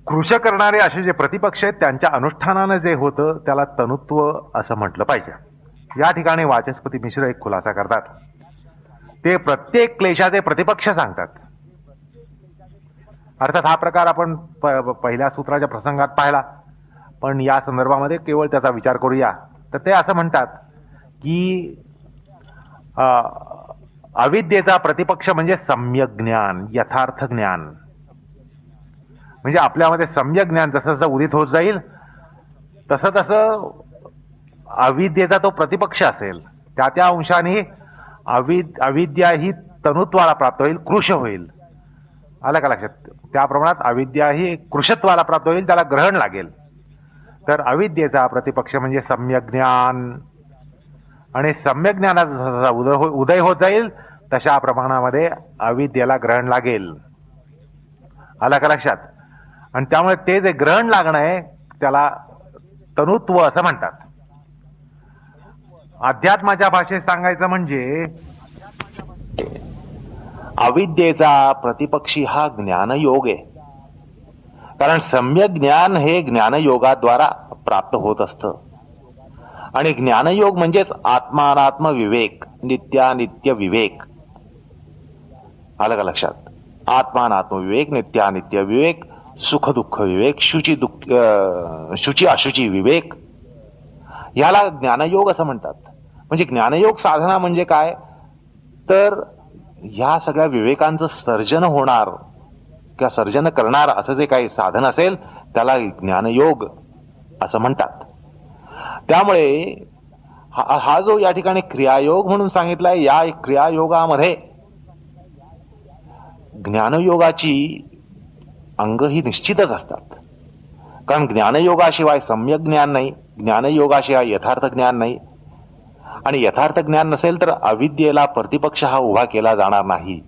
कृश करणारे असे जे प्रतिपक्ष आहेत त्यांच्या अनुष्ठानानं जे होतं त्याला तनुत्व असं म्हटलं पाहिजे. या ठिकाणी वाचस्पती मिश्र एक खुलासा करतात. ते प्रत्येक क्लेशाचे प्रतिपक्ष सांगतात. अर्थात हा प्रकार आपण पहिल्या सूत्राच्या प्रसंगात पाहिला, पण या संदर्भामध्ये केवळ त्याचा विचार करूया. तर ते असं म्हणतात की अविद्येचा प्रतिपक्ष म्हणजे सम्यक ज्ञान, यथार्थ ज्ञान. म्हणजे आपल्यामध्ये सम्यक ज्ञान जसं जसं उदित होत जाईल तसं तसं अविद्येचा तो प्रतिपक्ष असेल. त्या त्या अंशाने अविद्या ही तनुत्वाला प्राप्त होईल, कृश होईल. आलं का लक्षात? त्या प्रमाणात अविद्या ही कृशत्वाला प्राप्त होईल, त्याला ग्रहण लागेल. तर अविद्येचा प्रतिपक्ष म्हणजे सम्यक ज्ञान. आणि सम्यक ज्ञानाचा जसा उदय होत जाईल तशा प्रमाणामध्ये अविद्येला ग्रहण लागेल. आलं का लक्षात? आणि त्यामुळे ते जे ग्रहण लागणं आहे त्याला तनुत्व असं म्हणतात. अध्यात्माच्या भाषेत सांगायचं म्हणजे अविद्येचा प्रतिपक्षी हा ज्ञानयोग आहे. कारण सम्यक ज्ञान हे ज्ञानयोगाद्वारा प्राप्त होत असतं. आणि ज्ञानयोग म्हणजेच आत्मानात्म विवेक, नित्यानित्य विवेक. आलं का लक्षात? आत्मानात्म विवेक, नित्यानित्य विवेक, सुख दुःख विवेक, शुची अशुची विवेक, याला ज्ञानयोग असं म्हणतात. म्हणजे ज्ञानयोग साधना म्हणजे काय? तर या सगळ्या विवेकांचं सर्जन होणार किंवा सर्जन करणार असं जे काही साधन असेल त्याला ज्ञानयोग असं म्हणतात. त्यामुळे हा जो या ठिकाणी क्रियायोग म्हणून सांगितलाय, या क्रियायोगामध्ये ज्ञानयोगाची अंग ही निश्चितच असतात. कारण ज्ञानयोगाशिवाय सम्यक ज्ञान नाही, ज्ञानयोगाशिवाय यथार्थ ज्ञान नाही. आणि यथार्थ ज्ञान नसेल तर अविद्येला प्रतिपक्ष हा उभा केला जाणार नाही.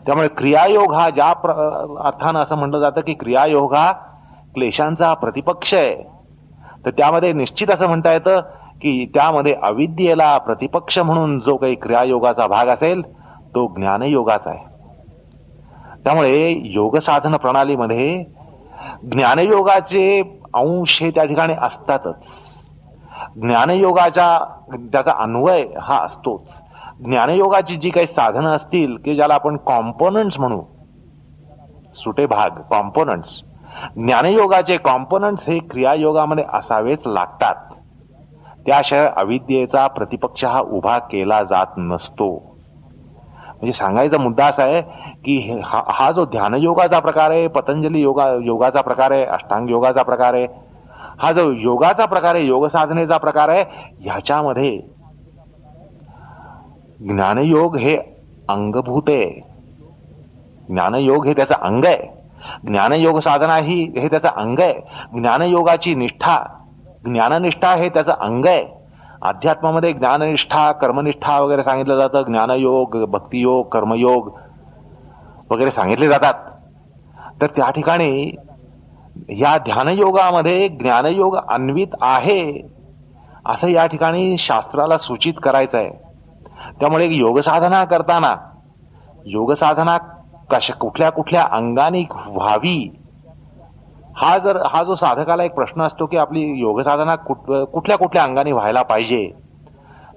त्यामुळे क्रियायोग हा ज्या अर्थानं असं म्हटलं जातं की क्रियायोग हा क्लेशांचा प्रतिपक्ष आहे, तर त्यामध्ये निश्चित असं म्हणता येतं की त्यामध्ये अविद्येला प्रतिपक्ष म्हणून जो काही क्रियायोगाचा भाग असेल तो ज्ञानयोगाचा आहे. त्यामुळे योग साधन प्रणालीमध्ये ज्ञानयोगाचे अंश हे त्या ठिकाणी असतातच. ज्ञानयोगाच्या त्याचा अन्वय हा असतोच. ज्ञानयोगाची जी काही साधनं असतील की ज्याला आपण कॉम्पोनंट्स म्हणू, सुटे भाग, कॉम्पोनंट्स, ज्ञानयोगाचे कॉम्पोनंट्स हे क्रियायोगामध्ये असावेच लागतात. त्याशिवाय अविद्येचा प्रतिपक्ष हा उभा केला जात नसतो. म्हणजे सांगायचा मुद्दा असा आहे की हा जो ध्यानयोगाचा प्रकार आहे, पतंजली योगाचा प्रकार आहे, अष्टांग योगाचा प्रकार आहे, हा जो योगाचा प्रकार आहे, योग साधनेचा प्रकार आहे, ह्याच्यामध्ये ज्ञानयोग हे अंगभूत आहे. ज्ञानयोग हे त्याचं अंग आहे. ज्ञानयोग साधना ही हे त्याचं अंग आहे. ज्ञानयोगाची निष्ठा, ज्ञाननिष्ठा हे त्याचं अंग आहे. अध्यात्मामध्ये ज्ञाननिष्ठा, कर्मनिष्ठा वगैरे सांगितलं जातं. ज्ञानयोग, भक्तियोग, कर्मयोग वगैरे सांगितले जातात. तर त्या ठिकाणी या ध्यानयोगामध्ये ज्ञानयोग अन्वित आहे असं या ठिकाणी शास्त्राला सूचित करायचं आहे. त्यामुळे योग साधना करताना योग साधना कुठल्या कुठल्या अंगाने व्हावी, हा जो साधकाला एक प्रश्न असतो की आपली योग साधना कुठल्या कुठल्या अंगाने व्हायला पाहिजे,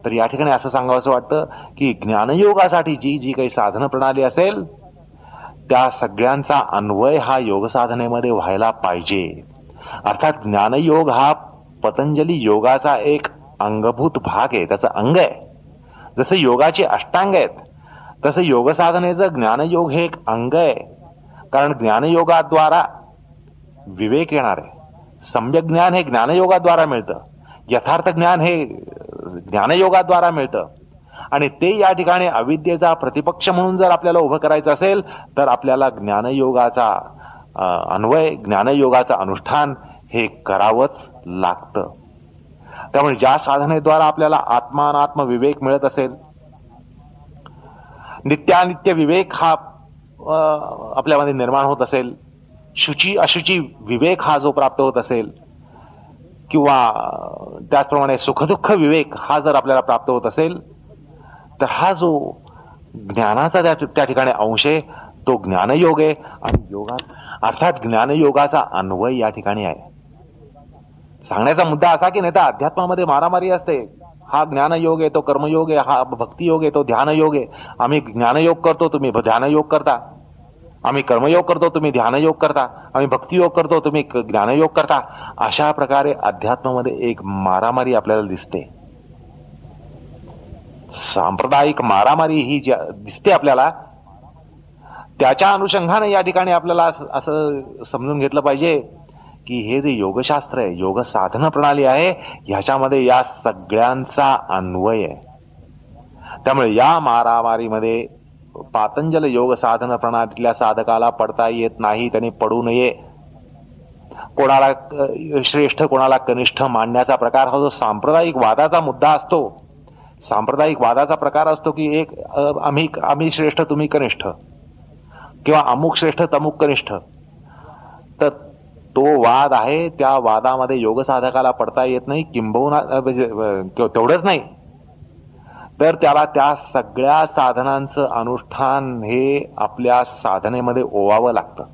तर या ठिकाणी असं सांगावंसं वाटतं की ज्ञानयोगासाठी जी काही साधन प्रणाली असेल त्या सगळ्यांचा अन्वय हा योग साधनेमध्ये व्हायला पाहिजे. अर्थात ज्ञानयोग हा पतंजली योगाचा एक अंगभूत भाग आहे, त्याचं अंग आहे. जसं योगाचे अष्टांग आहेत तसं योग साधनेचं ज्ञानयोग हे एक अंग आहे. कारण ज्ञानयोगाद्वारा विवेक येणार आहे. सम्यक ज्ञान हे ज्ञानयोगाद्वारा मिळतं, यथार्थ ज्ञान हे ज्ञानयोगाद्वारा मिळतं. आणि ते या ठिकाणी अविद्येचा प्रतिपक्ष म्हणून जर आपल्याला उभं करायचं असेल तर आपल्याला ज्ञानयोगाचा अन्वय, ज्ञानयोगाचं अनुष्ठान हे करावंच लागतं. त्यामुळे ज्या साधनेद्वारा आपल्याला आत्मानात्म विवेक मिळत असेल, नित्यानित्य विवेक हा आपल्यामध्ये निर्माण होत असेल, शुची अशुची विवेक हा जो प्राप्त होत असेल, किंवा त्याचप्रमाणे सुखदुःख विवेक हा जर आपल्याला प्राप्त होत असेल, तर हा जो ज्ञानाचा त्या ठिकाणी अंश आहे तो ज्ञानयोग आहे. आणि योगात अर्थात ज्ञानयोगाचा अन्वय या ठिकाणी आहे. सांगण्याचा मुद्दा असा की नाही तर अध्यात्मामध्ये मारामारी असते. हा ज्ञानयोग आहे, तो कर्मयोग आहे, हा भक्तियोग आहे, तो ध्यानयोग आहे. आम्ही ज्ञानयोग करतो, तुम्ही ध्यानयोग करता. आम्ही कर्मयोग करतो, तुम्ही ध्यानयोग करता. आम्ही भक्तियोग करतो, तुम्ही ज्ञानयोग करता. अशा प्रकारे अध्यात्मामध्ये एक मारामारी आपल्याला दिसते. सांप्रदायिक मारामारी ही जी दिसते आपल्याला, त्याच्या अनुषंगाने या ठिकाणी आपल्याला असं समजून घेतलं पाहिजे की हे जे योगशास्त्र आहे, योग साधन प्रणाली आहे, ह्याच्यामध्ये या सगळ्यांचा अन्वय आहे. त्यामुळे या मारामारीमध्ये पातंजल योग साधन प्रणालीतल्या साधकाला पडता येत नाही, त्यांनी पडू नये. कोणाला श्रेष्ठ कोणाला कनिष्ठ मानण्याचा प्रकार हा जो सांप्रदायिक वादाचा मुद्दा असतो, सांप्रदायिक वादाचा प्रकार असतो की एक आम्ही श्रेष्ठ तुम्ही कनिष्ठ, किंवा अमुक श्रेष्ठ तमुक कनिष्ठ, तर तो वाद आहे. त्या वादामध्ये योग साधकाला पडता येत नाही. किंबहुना तेवढंच नाही तर त्याला त्या सगळ्या साधनांचं अनुष्ठान हे आपल्या साधनेमध्ये ओवावं लागतं.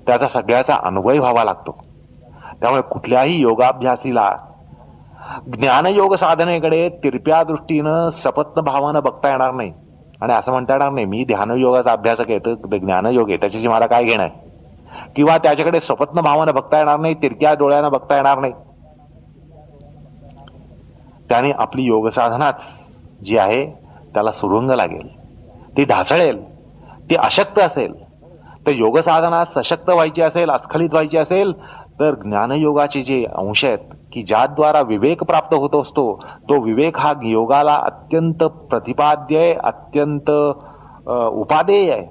त्याचा सगळ्याचा अन्वय व्हावा लागतो. त्यामुळे कुठल्याही योगाभ्यासीला ज्ञानयोग साधनेकडे तिरप्या दृष्टीनं सपत्न भावानं बघता येणार नाही. आणि असं म्हणता येणार नाही मी ध्यानयोगाचा अभ्यासक आहे तर ज्ञानयोग आहे त्याच्याशी मला काय घेणं आहे, किंवा त्याच्याकडे स्वप्न भावानं बघता येणार नाही, तिरक्या डोळ्यानं बघता येणार नाही. त्याने आपली योग साधनाच जी आहे त्याला सुरुंग लागेल, ती ढासळेल, ती अशक्त असेल. तर योग साधना सशक्त व्हायची असेल, अस्खलित व्हायची असेल तर ज्ञानयोगाचे जे अंश आहेत की ज्याद्वारा विवेक प्राप्त होत असतो, तो विवेक हा योगाला अत्यंत प्रतिपाद्य आहे, अत्यंत उपादेय आहे.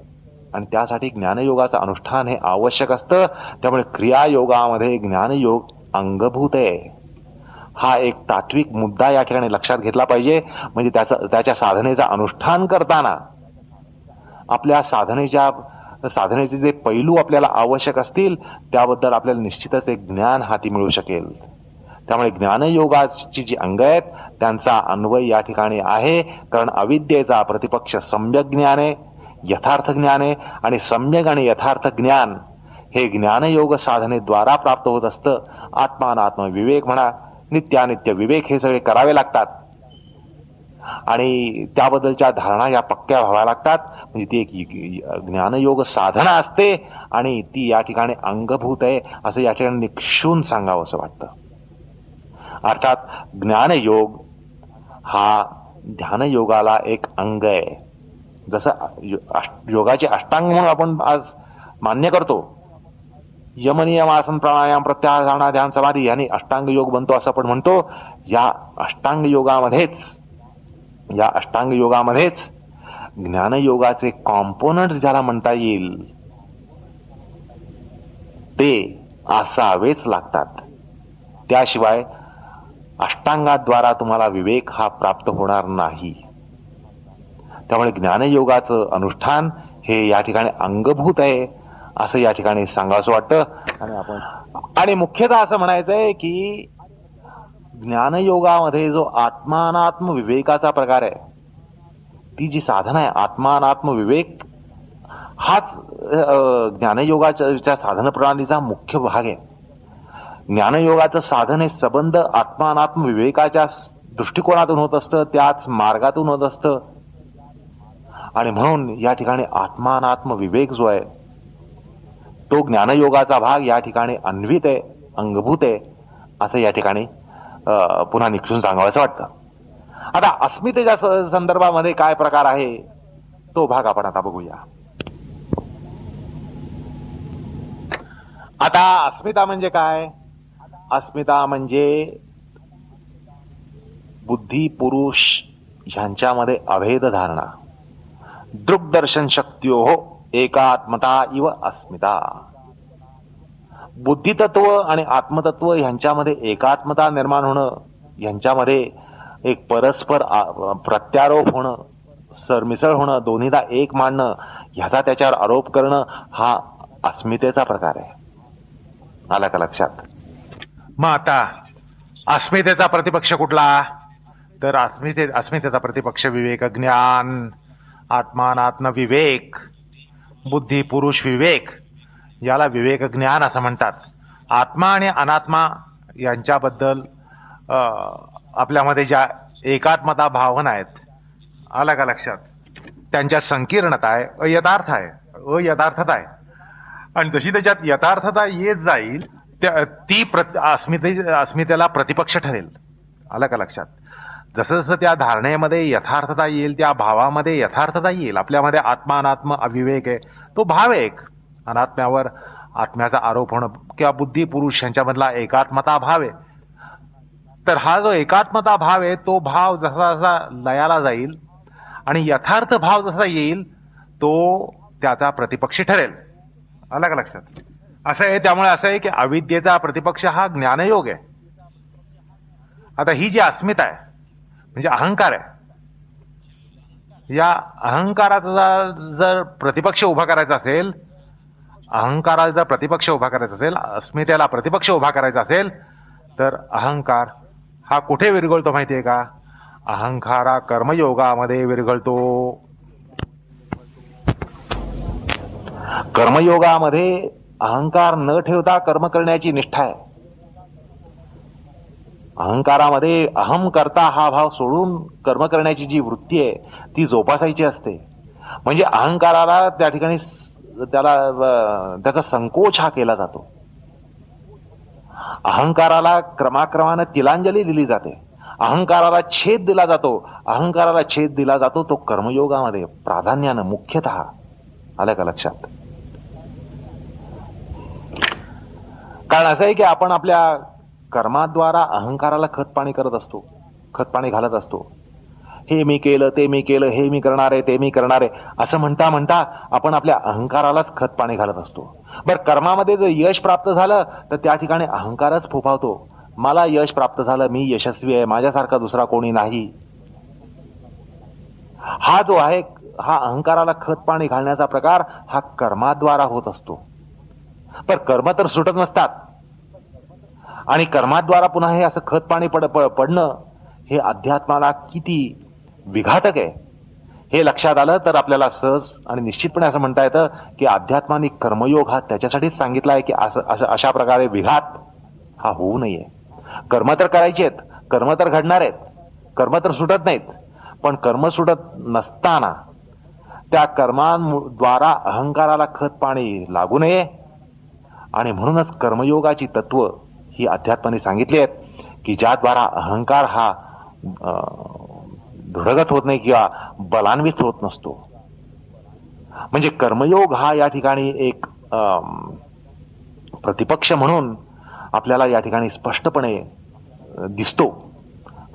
आणि त्यासाठी ज्ञानयोगाचं अनुष्ठान हे आवश्यक असतं. त्यामुळे क्रियायोगामध्ये ज्ञानयोग अंगभूत आहे. हा एक तात्विक मुद्दा या ठिकाणी लक्षात घेतला पाहिजे. म्हणजे त्याच्या साधनेचं अनुष्ठान करताना आपल्या साधनेचे जे पैलू आपल्याला आवश्यक असतील त्याबद्दल आपल्याला निश्चितच एक ज्ञान हाती मिळू शकेल. त्यामुळे ज्ञानयोगाची जी अंग आहेत त्यांचा अन्वय या ठिकाणी आहे. कारण अविद्येचा प्रतिपक्ष सम्यक ज्ञान आहे, यथार्थ ज्ञान आहे. आणि सम्यक आणि यथार्थ ज्ञान हे ज्ञानयोग साधनेद्वारा प्राप्त होत असतं. आत्मानात्म विवेक म्हणा, नित्यानित्य विवेक हे सगळे करावे लागतात आणि त्याबद्दलच्या धारणा या पक्क्या व्हाव्या लागतात. म्हणजे ती एक ज्ञानयोग साधना असते आणि ती या ठिकाणी अंगभूत आहे असं या ठिकाणी निक्षून सांगावं असं वाटतं. अर्थात ज्ञानयोग हा ध्यानयोगाला एक अंग आहे. जसं योगाचे अष्टांग म्हणून आपण आज मान्य करतो, यमनियम आसन प्राणायाम प्रत्याहार धारणा ध्यान समाधी यांनी अष्टांग योग बनतो असं आपण म्हणतो. या अष्टांग योगामध्येच ज्ञानयोगाचे कॉम्पोनंट्स ज्याला म्हणता येईल ते असावेच लागतात. त्याशिवाय अष्टांगाद्वारा तुम्हाला विवेक हा प्राप्त होणार नाही. त्यामुळे ज्ञानयोगाचं अनुष्ठान हे या ठिकाणी अंगभूत आहे असं या ठिकाणी सांगावंसं वाटतं. आणि मुख्यतः असं म्हणायचंय की ज्ञानयोगामध्ये जो आत्मानात्म विवेकाचा प्रकार आहे, ती जी साधना आहे आत्मानात्म विवेक, हाच ज्ञानयोगाच्या साधन प्रणालीचा मुख्य भाग आहे. ज्ञानयोगाचं साधन हे संबंध आत्मानात्म विवेकाच्या दृष्टिकोनातून होत असतं, त्याच मार्गातून होत असतं. आणि म्हणून या ठिकाणी आत्मानात्म विवेक जो आहे तो ज्ञानयोगाचा भाग या ठिकाणी अन्वित आहे, अंगभूत आहे असं या ठिकाणी पुन्हा निक्षून सांगावंसं वाटतं. आता अस्मितेच्या संदर्भामध्ये काय प्रकार आहे तो भाग आपण आता बघूया. आता अस्मिता म्हणजे काय? अस्मिता म्हणजे बुद्धी पुरुष ह्यांच्यामध्ये अभेद धारणा. दृग्दर्शन शक्त्यो एकात्मता इव अस्मिता. बुद्धितत्व आणि आत्मतत्व ह्यांच्यामध्ये एकात्मता निर्माण होणं, ह्यांच्यामध्ये एक परस्पर प्रत्यारोप होणं, सरमिसळ होणं, दोन्हीदा एक मानणं, ह्याचा त्याच्यावर आरोप करणं हा अस्मितेचा प्रकार आहे. आला का लक्षात? मग आता अस्मितेचा प्रतिपक्ष कुठला? तर अस्मितेचा प्रतिपक्ष विवेक ज्ञान, आत्मानात्म विवेक. बुद्धी, पुरुष, विवेक याला विवेक ज्ञान असं म्हणतात. आत्मा आणि अनात्मा यांच्याबद्दल आपल्यामध्ये ज्या एकात्मता भावना आहेत, आला का लक्षात, त्यांच्या संकीर्णता आहे, अयथार्थ आहे, अयथार्थता आहे. आणि जशी त्याच्यात यथार्थता येत जाईल ती अस्मितेला प्रतिपक्ष ठरेल. आलं का लक्षात. जसं जसं त्या धारणेमध्ये यथार्थता येईल, त्या भावामध्ये यथार्थता येईल. आपल्यामध्ये आत्मा अनात्म अविवेक आहे, तो भाव आहे एक. अनात्म्यावर आत्म्याचा आरोप होणं किंवा बुद्धी पुरुष यांच्यामधला एकात्मता भाव आहे. तर हा जो एकात्मता भाव आहे तो भाव जसा जसा लयाला जाईल आणि यथार्थ भाव जसा येईल तो त्याचा प्रतिपक्षी ठरेल. आलं का लक्षात. असं आहे. त्यामुळे असं आहे की अविद्येचा प्रतिपक्ष हा ज्ञानयोग आहे. आता ही जी अस्मिता आहे म्हणजे अहंकार आहे, या अहंकाराचा जर प्रतिपक्ष उभा करायचा असेल, अहंकाराचा जर प्रतिपक्ष उभा करायचा असेल, अस्मितेला प्रतिपक्ष उभा करायचा असेल, तर अहंकार हा कुठे विरघळतो माहितीये का. अहंकारा कर्मयोगामध्ये विरघळतो. कर्मयोगामध्ये अहंकार न ठेवता कर्म करण्याची निष्ठा आहे. अहंकारामध्ये अहम करता हा भाव सोडून कर्म करण्याची जी वृत्ती आहे ती जोपासायची असते. म्हणजे अहंकाराला त्या ठिकाणी त्याचा संकोच हा केला जातो. अहंकाराला क्रमाक्रमानं तिलांजली दिली जाते. अहंकाराला छेद दिला जातो. अहंकाराला छेद दिला जातो तो कर्मयोगामध्ये प्राधान्यानं, मुख्यतः. आलं का लक्षात. कारण असं आहे की आपण आपल्या कर्माद्वारा अहंकाराला खतपाणी करत असतो, खतपाणी घालत असतो. हे मी केलं, ते मी केलं, हे मी करणार आहे, ते मी करणार आहे असं म्हणता म्हणता आपण आपल्या अहंकारालाच खतपाणी घालत असतो. बरं, कर्मामध्ये जर यश प्राप्त झालं तर त्या ठिकाणी अहंकारच फोफावतो. मला यश प्राप्त झालं, मी यशस्वी आहे, माझ्यासारखा दुसरा कोणी नाही. हा जो आहे हा अहंकाराला खतपाणी घालण्याचा प्रकार हा कर्माद्वारा होत असतो. पण कर्म तर सुटत नसतात आणि कर्माद्वारा पुन्हा हे असं खतपाणी पडणं हे अध्यात्माला किती विघातक आहे हे लक्षात आलं तर आपल्याला सहज आणि निश्चितपणे असं म्हणता येतं की अध्यात्माने कर्मयोग हा त्याच्यासाठीच सांगितला आहे की अशा प्रकारे विघात हा होऊ नये. कर्म तर करायचे आहेत, कर्म तर घडणार आहेत, कर्म तर सुटत नाहीत, पण कर्म सुटत नसताना त्या कर्मांद्वारा अहंकाराला खतपाणी लागू नये. आणि म्हणूनच कर्मयोगाची तत्व ही अध्यात्माने सांगितली आहेत की ज्याद्वारा अहंकार हा दृढगत होत नाही किंवा बलान्वित होत नसतो. म्हणजे कर्मयोग हा या ठिकाणी एक प्रतिपक्ष म्हणून आपल्याला या ठिकाणी स्पष्टपणे दिसतो.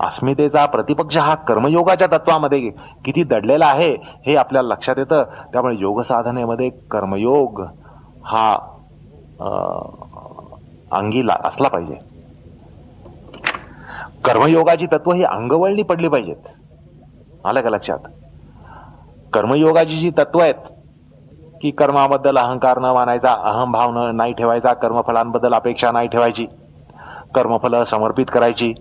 अस्मितेचा प्रतिपक्ष हा कर्मयोगाच्या तत्वामध्ये किती दडलेला आहे हे आपल्याला लक्षात येतं. त्यामुळे योग साधनेमध्ये कर्मयोग हा अंगीला असला पाहिजे. कर्मयोगाची तत्व ही अंगवळणी पडली पाहिजेत. आलं का लक्षात. कर्मयोगाची जी तत्व आहेत की कर्माबद्दल अहंकार न मानायचा, अहमभाव नाही ठेवायचा, कर्मफलांबद्दल अपेक्षा नाही ठेवायची, कर्मफल समर्पित करायची,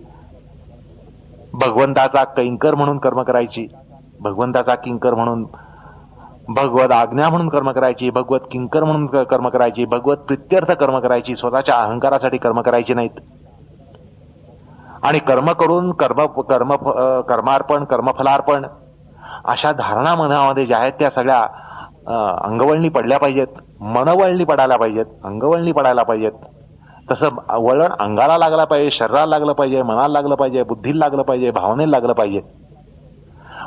भगवंताचा किंकर म्हणून कर्म करायची, भगवंताचा किंकर म्हणून, भगवत आज्ञा म्हणून कर्म करायची, भगवत किंकर म्हणून कर्म करायची, भगवत प्रित्यर्थ कर्म करायची, स्वतःच्या अहंकारासाठी कर्म करायची नाहीत. आणि कर्म करून कर्मार्पण, कर्मफलार्पण अशा धारणा मनामध्ये ज्या आहेत त्या सगळ्या अंगवळणी पडल्या पाहिजेत, मनवळणी पडायला पाहिजेत, अंगवळणी पडायला पाहिजेत. तसं वळण अंगाला लागलं पाहिजे, शरीराला लागलं पाहिजे, मनाला लागलं पाहिजे, बुद्धीला लागलं पाहिजे, भावनेला लागलं पाहिजे.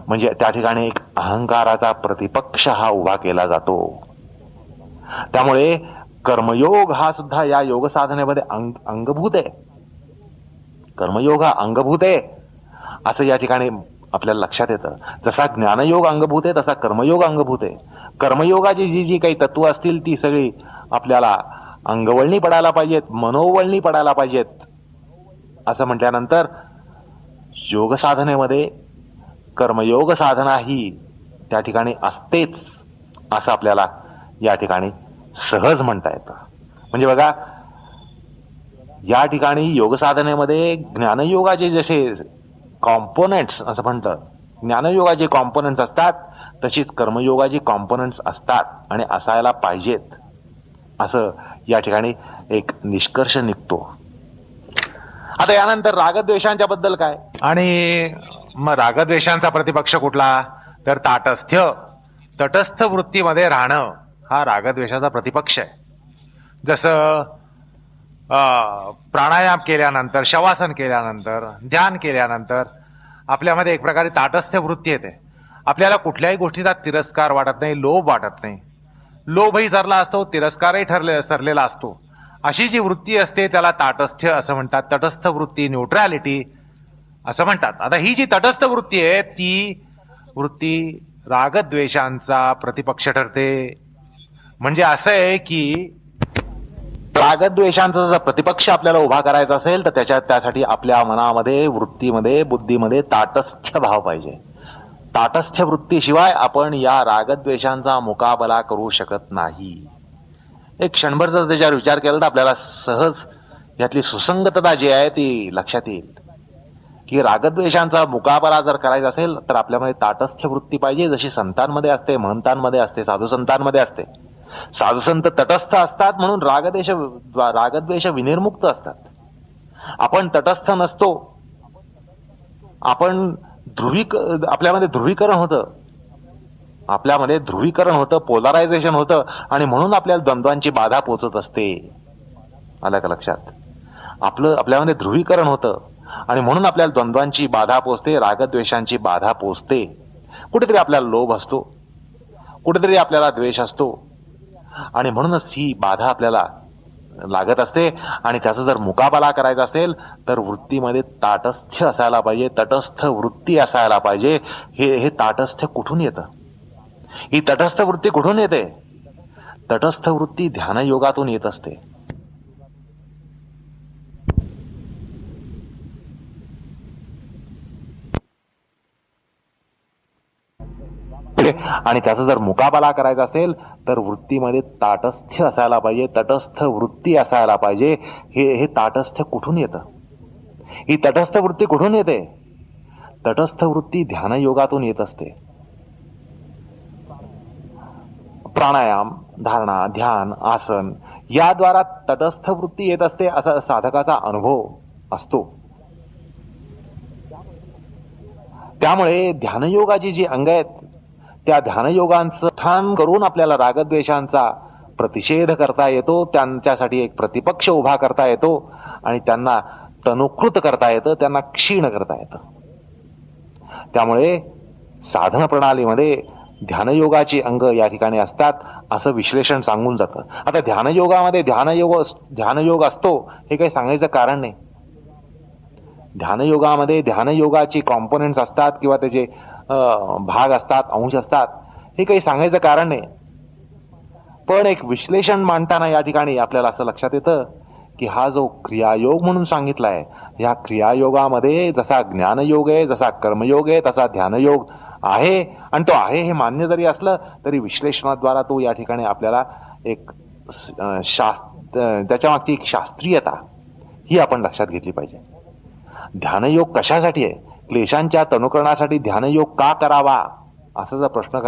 म्हणजे त्या ठिकाणी एक अहंकाराचा प्रतिपक्ष हा उभा केला जातो. त्यामुळे कर्मयोग हा सुद्धा या योग साधनेमध्ये अंगभूत आहे. कर्मयोग हा अंगभूत आहे असं या ठिकाणी आपल्याला लक्षात येतं. जसा ज्ञानयोग अंगभूत आहे तसा कर्मयोग अंगभूत आहे. कर्मयोगाची जी काही तत्व असतील ती सगळी आपल्याला अंगवळणी पडायला पाहिजेत, मनोवळणी पडायला पाहिजेत. असं म्हटल्यानंतर योग साधनेमध्ये कर्मयोग साधना ही त्या ठिकाणी असतेच असं आपल्याला या ठिकाणी सहज म्हणता येतं. म्हणजे बघा, या ठिकाणी योग साधनेमध्ये ज्ञानयोगाचे जसे कॉम्पोनेंट्स असं म्हणतं, ज्ञानयोगाचे कॉम्पोनेंट्स असतात तशीच कर्मयोगाची कॉम्पोनंट्स असतात आणि असायला पाहिजेत, असं या ठिकाणी एक निष्कर्ष निघतो. आता यानंतर रागद्वेषांच्या बद्दल काय? आणि मग रागद्वेषांचा प्रतिपक्ष कुठला? तर ताटस्थ्य, तटस्थ वृत्तीमध्ये राहणं हा रागद्वेषाचा प्रतिपक्ष आहे. जसं प्राणायाम केल्यानंतर, शवासन केल्यानंतर, ध्यान केल्यानंतर आपल्यामध्ये एक प्रकारे ताटस्थ वृत्ती येते. आपल्याला कुठल्याही गोष्टीचा तिरस्कार वाटत नाही, लोभ वाटत नाही. लोभही सरला असतो, तिरस्कारही सरलेला असतो. अशी जी वृत्ती असते त्याला ताटस्थ्य असं म्हणतात. तटस्थ वृत्ती, न्यूट्रॅलिटी असं म्हणतात. आता ही जी तटस्थ वृत्ती आहे ती वृत्ती रागद्वेषांचा प्रतिपक्ष ठरते. म्हणजे असं आहे की रागद्वेषांचा जर प्रतिपक्ष आपल्याला उभा करायचा असेल तर त्यासाठी आपल्या मनामध्ये, वृत्तीमध्ये, बुद्धीमध्ये ताटस्थ्य भाव पाहिजे. ताटस्थ्य वृत्तीशिवाय आपण या रागद्वेषांचा मुकाबला करू शकत नाही. एक क्षणभर जर त्याच्यावर विचार केला तर आपल्याला सहज यातली सुसंगतता जी आहे ती लक्षात येईल की रागद्वेषांचा मुकाबला जर करायचा असेल तर आपल्यामध्ये ताटस्थ्य वृत्ती पाहिजे, जशी संतांमध्ये असते, महंतांमध्ये असते, साधू संतांमध्ये असते. साधू संत तटस्थ असतात म्हणून रागद्वेष विनिर्मुक्त असतात. आपण तटस्थ नसतो, आपण आपल्यामध्ये ध्रुवीकरण होतं, पोलरायझेशन होतं आणि म्हणून आपल्याला द्वंद्वांची बाधा पोचत असते. आलं का लक्षात? आपल्यामध्ये ध्रुवीकरण होतं आणि म्हणून आपल्याला द्वंद्वांची बाधा पोचते, रागद्वेषांची बाधा पोचते. कुठेतरी आपल्याला लोभ असतो, कुठेतरी आपल्याला द्वेष असतो आणि म्हणूनच ही बाधा आपल्याला लागत असते. आणि त्याचा जर मुकाबला करायचा असेल तर वृत्तीमध्ये ताटस्थ्य असायला पाहिजे, तटस्थ वृत्ती असायला पाहिजे. हे ताटस्थ्य कुठून येतं? ही तटस्थ वृत्ती कुठून येते? तटस्थ वृत्ती ध्यानयोगातून येत असते. आणि त्याचा जर मुकाबला करायचा असेल तर वृत्तीमध्ये ताटस्थ्य असायला पाहिजे, तटस्थ वृत्ती असायला पाहिजे. हे ताटस्थ्य कुठून येतं? ही तटस्थ वृत्ती कुठून येते? तटस्थ वृत्ती ध्यानयोगातून येत असते. प्राणायाम, धारणा, ध्यान, आसन याद्वारा तटस्थ वृत्ती येत असते असा साधकाचा अनुभव असतो. त्यामुळे ध्यानयोगाची जी अंग आहेत त्या ध्यानयोगांचं ठाण करून आपल्याला रागद्वेषांचा प्रतिषेध करता येतो, त्यांच्यासाठी एक प्रतिपक्ष उभा करता येतो आणि त्यांना तनुकृत करता येतं, त्यांना क्षीण करता येतं. त्यामुळे साधन प्रणालीमध्ये ध्यानयोगाची अंग या ठिकाणी असतात असं विश्लेषण सांगून जातं. आता ध्यानयोगामध्ये ध्यानयोग असतो हे काही सांगायचं कारण नाही. ध्यानयोगामध्ये ध्यानयोगाची कॉम्पोनंट्स असतात किंवा त्याचे भाग असतात, अंश असतात, हे काही सांगायचं कारण नाही. पण एक विश्लेषण मांडताना या ठिकाणी आपल्याला असं लक्षात येतं की हा जो क्रियायोग म्हणून सांगितला आहे, या क्रियायोगामध्ये जसा ज्ञानयोग आहे, जसा कर्मयोग आहे, तसा ध्यानयोग आहे. आणि तो आहे हे मान्य जरी असलं तरी विश्लेषणाद्वारा तो या ठिकाणी आपल्याला एक त्याच्यामागची एक शास्त्रीयता ही आपण लक्षात घेतली पाहिजे. ध्यानयोग कशासाठी आहे? क्लेशांच्या तनुकरणासाठी ध्यानयोग का करावा असा जर प्रश्न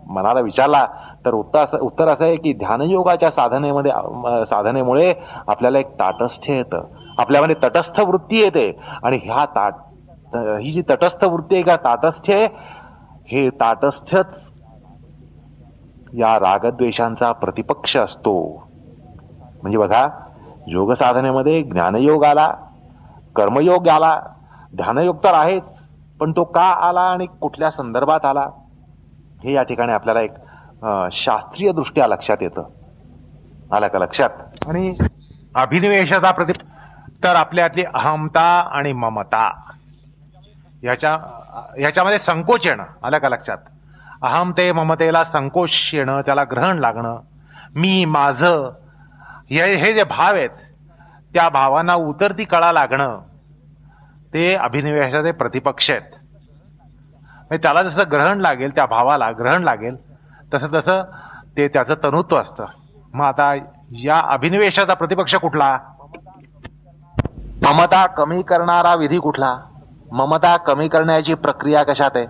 मनाला विचारला तर उत्तर असं आहे की ध्यानयोगाच्या साधनेमुळे आपल्याला एक ताटस्थ्य येतं, आपल्यामध्ये तटस्थ वृत्ती येते. आणि ही जी तटस्थ वृत्ती आहे का ताटस्थ्य आहे, हे ताटस्थ्यच या रागद्वेषांचा प्रतिपक्ष असतो. म्हणजे बघा, योग साधनेमध्ये ज्ञानयोग आला, कर्मयोग आला, ध्यानयोग तर आहेच, पण तो का आला आणि कुठल्या संदर्भात आला हे या ठिकाणी आपल्याला एक शास्त्रीय दृष्ट्या लक्षात येतं. आलं का लक्षात? आणि अभिनिवेशाचा तर आपल्यातली अहमता आणि ममता ह्याच्यामध्ये संकोच येणं. आलं का लक्षात? अहमते ममतेला संकोच येणं, त्याला ग्रहण लागणं, मी, माझं, हे जे भाव आहेत त्या भावांना उतरती कळा लागणं, ते अभिनिवेशाचे प्रतिपक्ष आहेत. त्याला जसं ग्रहण लागेल, त्या भावाला ग्रहण लागेल, तसं ते त्याचं तनुत्व असतं. मग आता या अभिनिवेशाचा प्रतिपक्ष कुठला? ममता कमी करणारा विधी कुठला? ममता कमी करण्याची प्रक्रिया कशात आहे?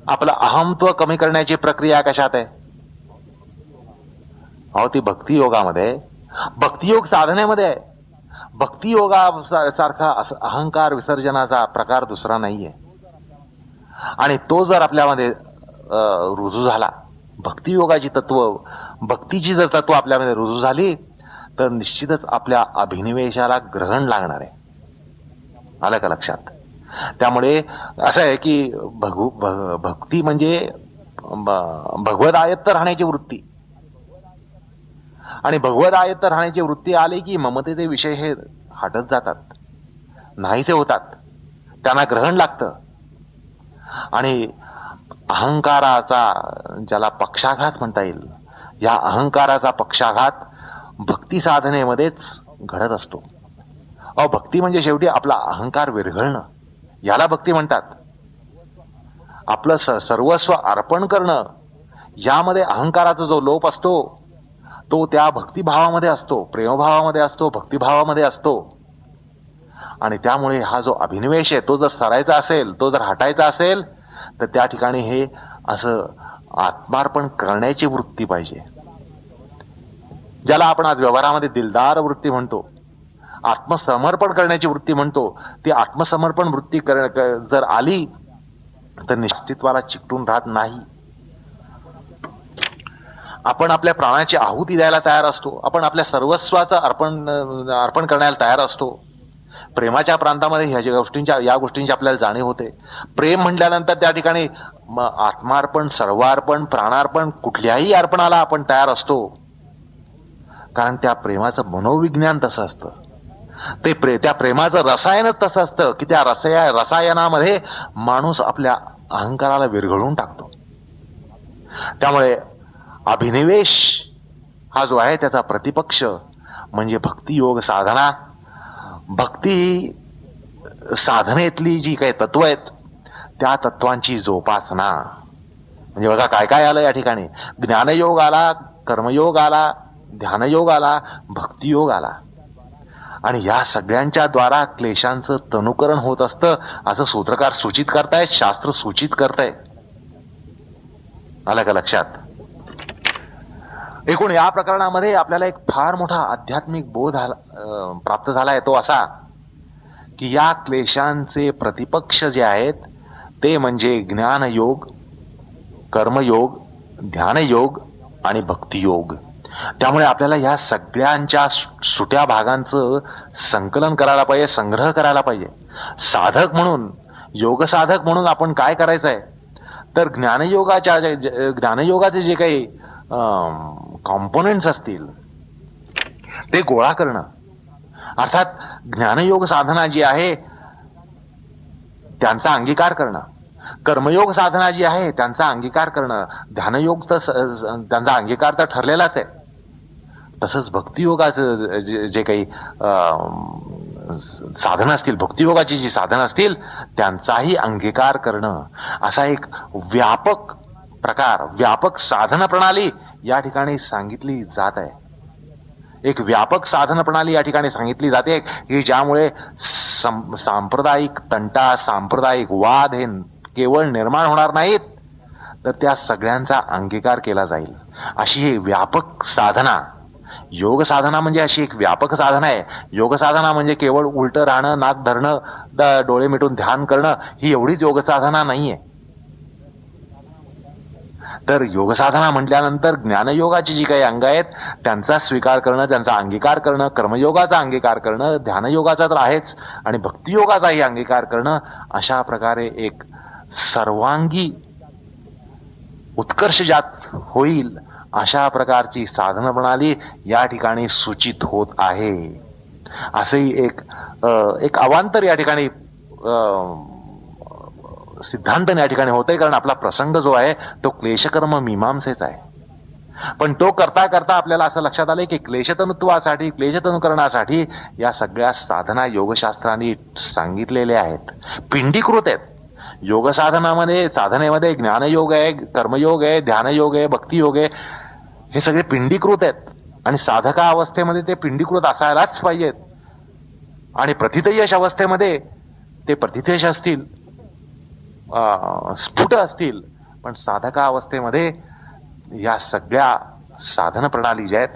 आपलं अहमत्व कमी करण्याची प्रक्रिया कशात आहे? अहो ती भक्तियोगामध्ये, भक्तियोग साधनेमध्ये आहे. भक्तियोगा सारखा अहंकार विसर्जनाचा प्रकार दुसरा नाहीये. आणि तो जर आपल्यामध्ये रुजू झाला, भक्तियोगाची तत्व, भक्तीची जर तत्व आपल्यामध्ये रुजू झाली, तर निश्चितच आपल्या अभिनिवेशाला ग्रहण लागणार आहे. आलं का लक्षात? त्यामुळे असं आहे की भक्ती म्हणजे भगवद आयत्त राहण्याची वृत्ती. आणि भगवद आयत्त राहण्याची वृत्ती आली की ममतेचे विषय हे हटत जातात, नाहीसे होतात, त्यांना ग्रहण लागतं. आणि अहंकाराचा, ज्याला पक्षाघात म्हणता येईल, या अहंकाराचा पक्षाघात भक्ती साधनेमध्येच घडत असतो. भक्ती म्हणजे शेवटी आपला अहंकार विरघळणं, याला भक्ती म्हणतात. आपलं सर्वस्व अर्पण करणं, यामध्ये अहंकाराचा जो लोप असतो तो त्या भक्तिभावामध्ये असतो, प्रेमभावामध्ये असतो, भक्तिभावामध्ये असतो. आणि त्यामुळे हा जो अभिनिवेश आहे तो जर सरायचा असेल, तो जर हटायचा असेल, तर त्या ठिकाणी हे असं आत्मार्पण करण्याची वृत्ती पाहिजे, ज्याला आपण आज व्यवहारामध्ये दिलदार वृत्ती म्हणतो, आत्मसमर्पण करण्याची वृत्ती म्हणतो. ती आत्मसमर्पण वृत्ती जर आली तर निश्चितवाला चिकटून राहत नाही. आपण आपल्या प्राणाची आहुती द्यायला तयार असतो, आपण आपल्या सर्वस्वाचं अर्पण करण्याला तयार असतो. प्रेमाच्या प्रांतामध्ये या गोष्टींची आपल्याला जाणीव होते. प्रेम म्हटल्यानंतर त्या ठिकाणी आत्मार्पण, सर्वार्पण, प्राणार्पण, कुठल्याही अर्पणाला आपण तयार असतो. कारण त्या प्रेमाचं मनोविज्ञान तसं असतं, त्या प्रेमाचं रसायनच तसं असतं की त्या रसायनामध्ये माणूस आपल्या अहंकाराला विरघळून टाकतो. त्यामुळे अभिनिवेश हा जो आहे त्याचा प्रतिपक्ष म्हणजे भक्तियोग साधना. भक्ती साधनेतली जी काही तत्व आहेत त्या तत्वांची जोपासना. म्हणजे बघा काय काय आलं या ठिकाणी. ज्ञानयोग आला, कर्मयोग आला, ध्यानयोग आला, भक्तियोग आला. आणि या सगळ्यांच्या द्वारा क्लेशांचं तनुकरण होत असतं असं सूत्रकार सूचित करतायत, शास्त्र सूचित करताय. आलं का लक्षात? एकूण या प्रकरणामध्ये आपल्याला एक फार मोठा आध्यात्मिक बोध प्राप्त झालाय, तो असा की या क्लेशांचे प्रतिपक्ष जे आहेत ते म्हणजे ज्ञानयोग, कर्मयोग, ध्यानयोग आणि भक्तियोग. त्यामुळे आपल्याला या सगळ्यांच्या सुट्या भागांचं संकलन करायला पाहिजे, संग्रह करायला पाहिजे. साधक म्हणून, योग साधक म्हणून आपण काय करायचंय तर ज्ञानयोगाचे जे काही कॉम्पोनेंट्स असतील ते गोळा करणं. अर्थात ज्ञानयोग साधना जी आहे त्यांचा अंगीकार करणं, कर्मयोग साधना जी आहे त्यांचा अंगीकार करणं, ध्यानयोग तर त्यांचा अंगीकार तर ठरलेलाच आहे. तसंच भक्तियोगाचं जे काही साधनं असतील, भक्तियोगाची जी साधनं असतील त्यांचाही अंगीकार करणं, असा एक व्यापक प्रकार, व्यापक साधन प्रणाली या ठिकाणी सांगितली जात आहे. एक व्यापक साधन प्रणाली या ठिकाणी सांगितली जाते की ज्यामुळे सांप्रदायिक तंटा, सांप्रदायिक वाद हे केवळ निर्माण होणार नाहीत, तर त्या सगळ्यांचा अंगीकार केला जाईल. अशी ही व्यापक साधना, योग साधना म्हणजे अशी एक व्यापक साधना आहे. योग साधना म्हणजे केवळ उलटं राहणं, नाक धरणं, डोळे मिटून ध्यान करणं ही एवढीच योग साधना नाहीये. तर योग साधना म्हटल्यानंतर ज्ञानयोगाची जी काही अंग आहेत त्यांचा स्वीकार करणं, त्यांचा अंगीकार करणं, कर्मयोगाचा अंगीकार करणं, ध्यानयोगाचा तर आहेच आणि भक्तियोगाचाही अंगीकार करणं, अशा प्रकारे एक सर्वांगी उत्कर्ष ज्यात होईल अशा प्रकारची साधन प्रणाली या ठिकाणी सूचित होत आहे. असेही एक अवांतर या ठिकाणी सिद्धांत या ठिकाणी होतंय. कारण आपला प्रसंग जो आहे तो क्लेशकर्म मीमांसेचा आहे. पण तो करता करता आपल्याला असं लक्षात आलंय की क्लेशतनुत्वासाठी, क्लेशतनुकरणासाठी या सगळ्या साधना योगशास्त्रांनी सांगितलेल्या आहेत, पिंडीकृत आहेत. योग साधनेमध्ये ज्ञानयोग आहे, कर्मयोग आहे, ध्यानयोग आहे, भक्तियोग आहे, हे सगळे पिंडीकृत आहेत. आणि साधका अवस्थेमध्ये ते पिंडीकृत असायलाच पाहिजेत. आणि प्रथितयश अवस्थेमध्ये ते प्रथितयश असतील, स्फुट असतील, पण साधका अवस्थेमध्ये या सगळ्या साधन प्रणाली ज्या आहेत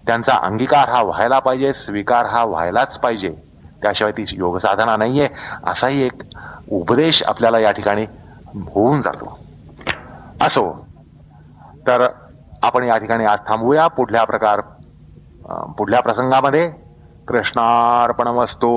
त्यांचा अंगीकार हा व्हायला पाहिजे, स्वीकार हा व्हायलाच पाहिजे, त्याशिवाय ती योग साधना नाहीये असाही एक उपदेश आपल्याला या ठिकाणी होऊन जातो. असो तर आपण या ठिकाणी आज थांबूया. पुढल्या प्रसंगामध्ये कृष्णार्पणमस्तु.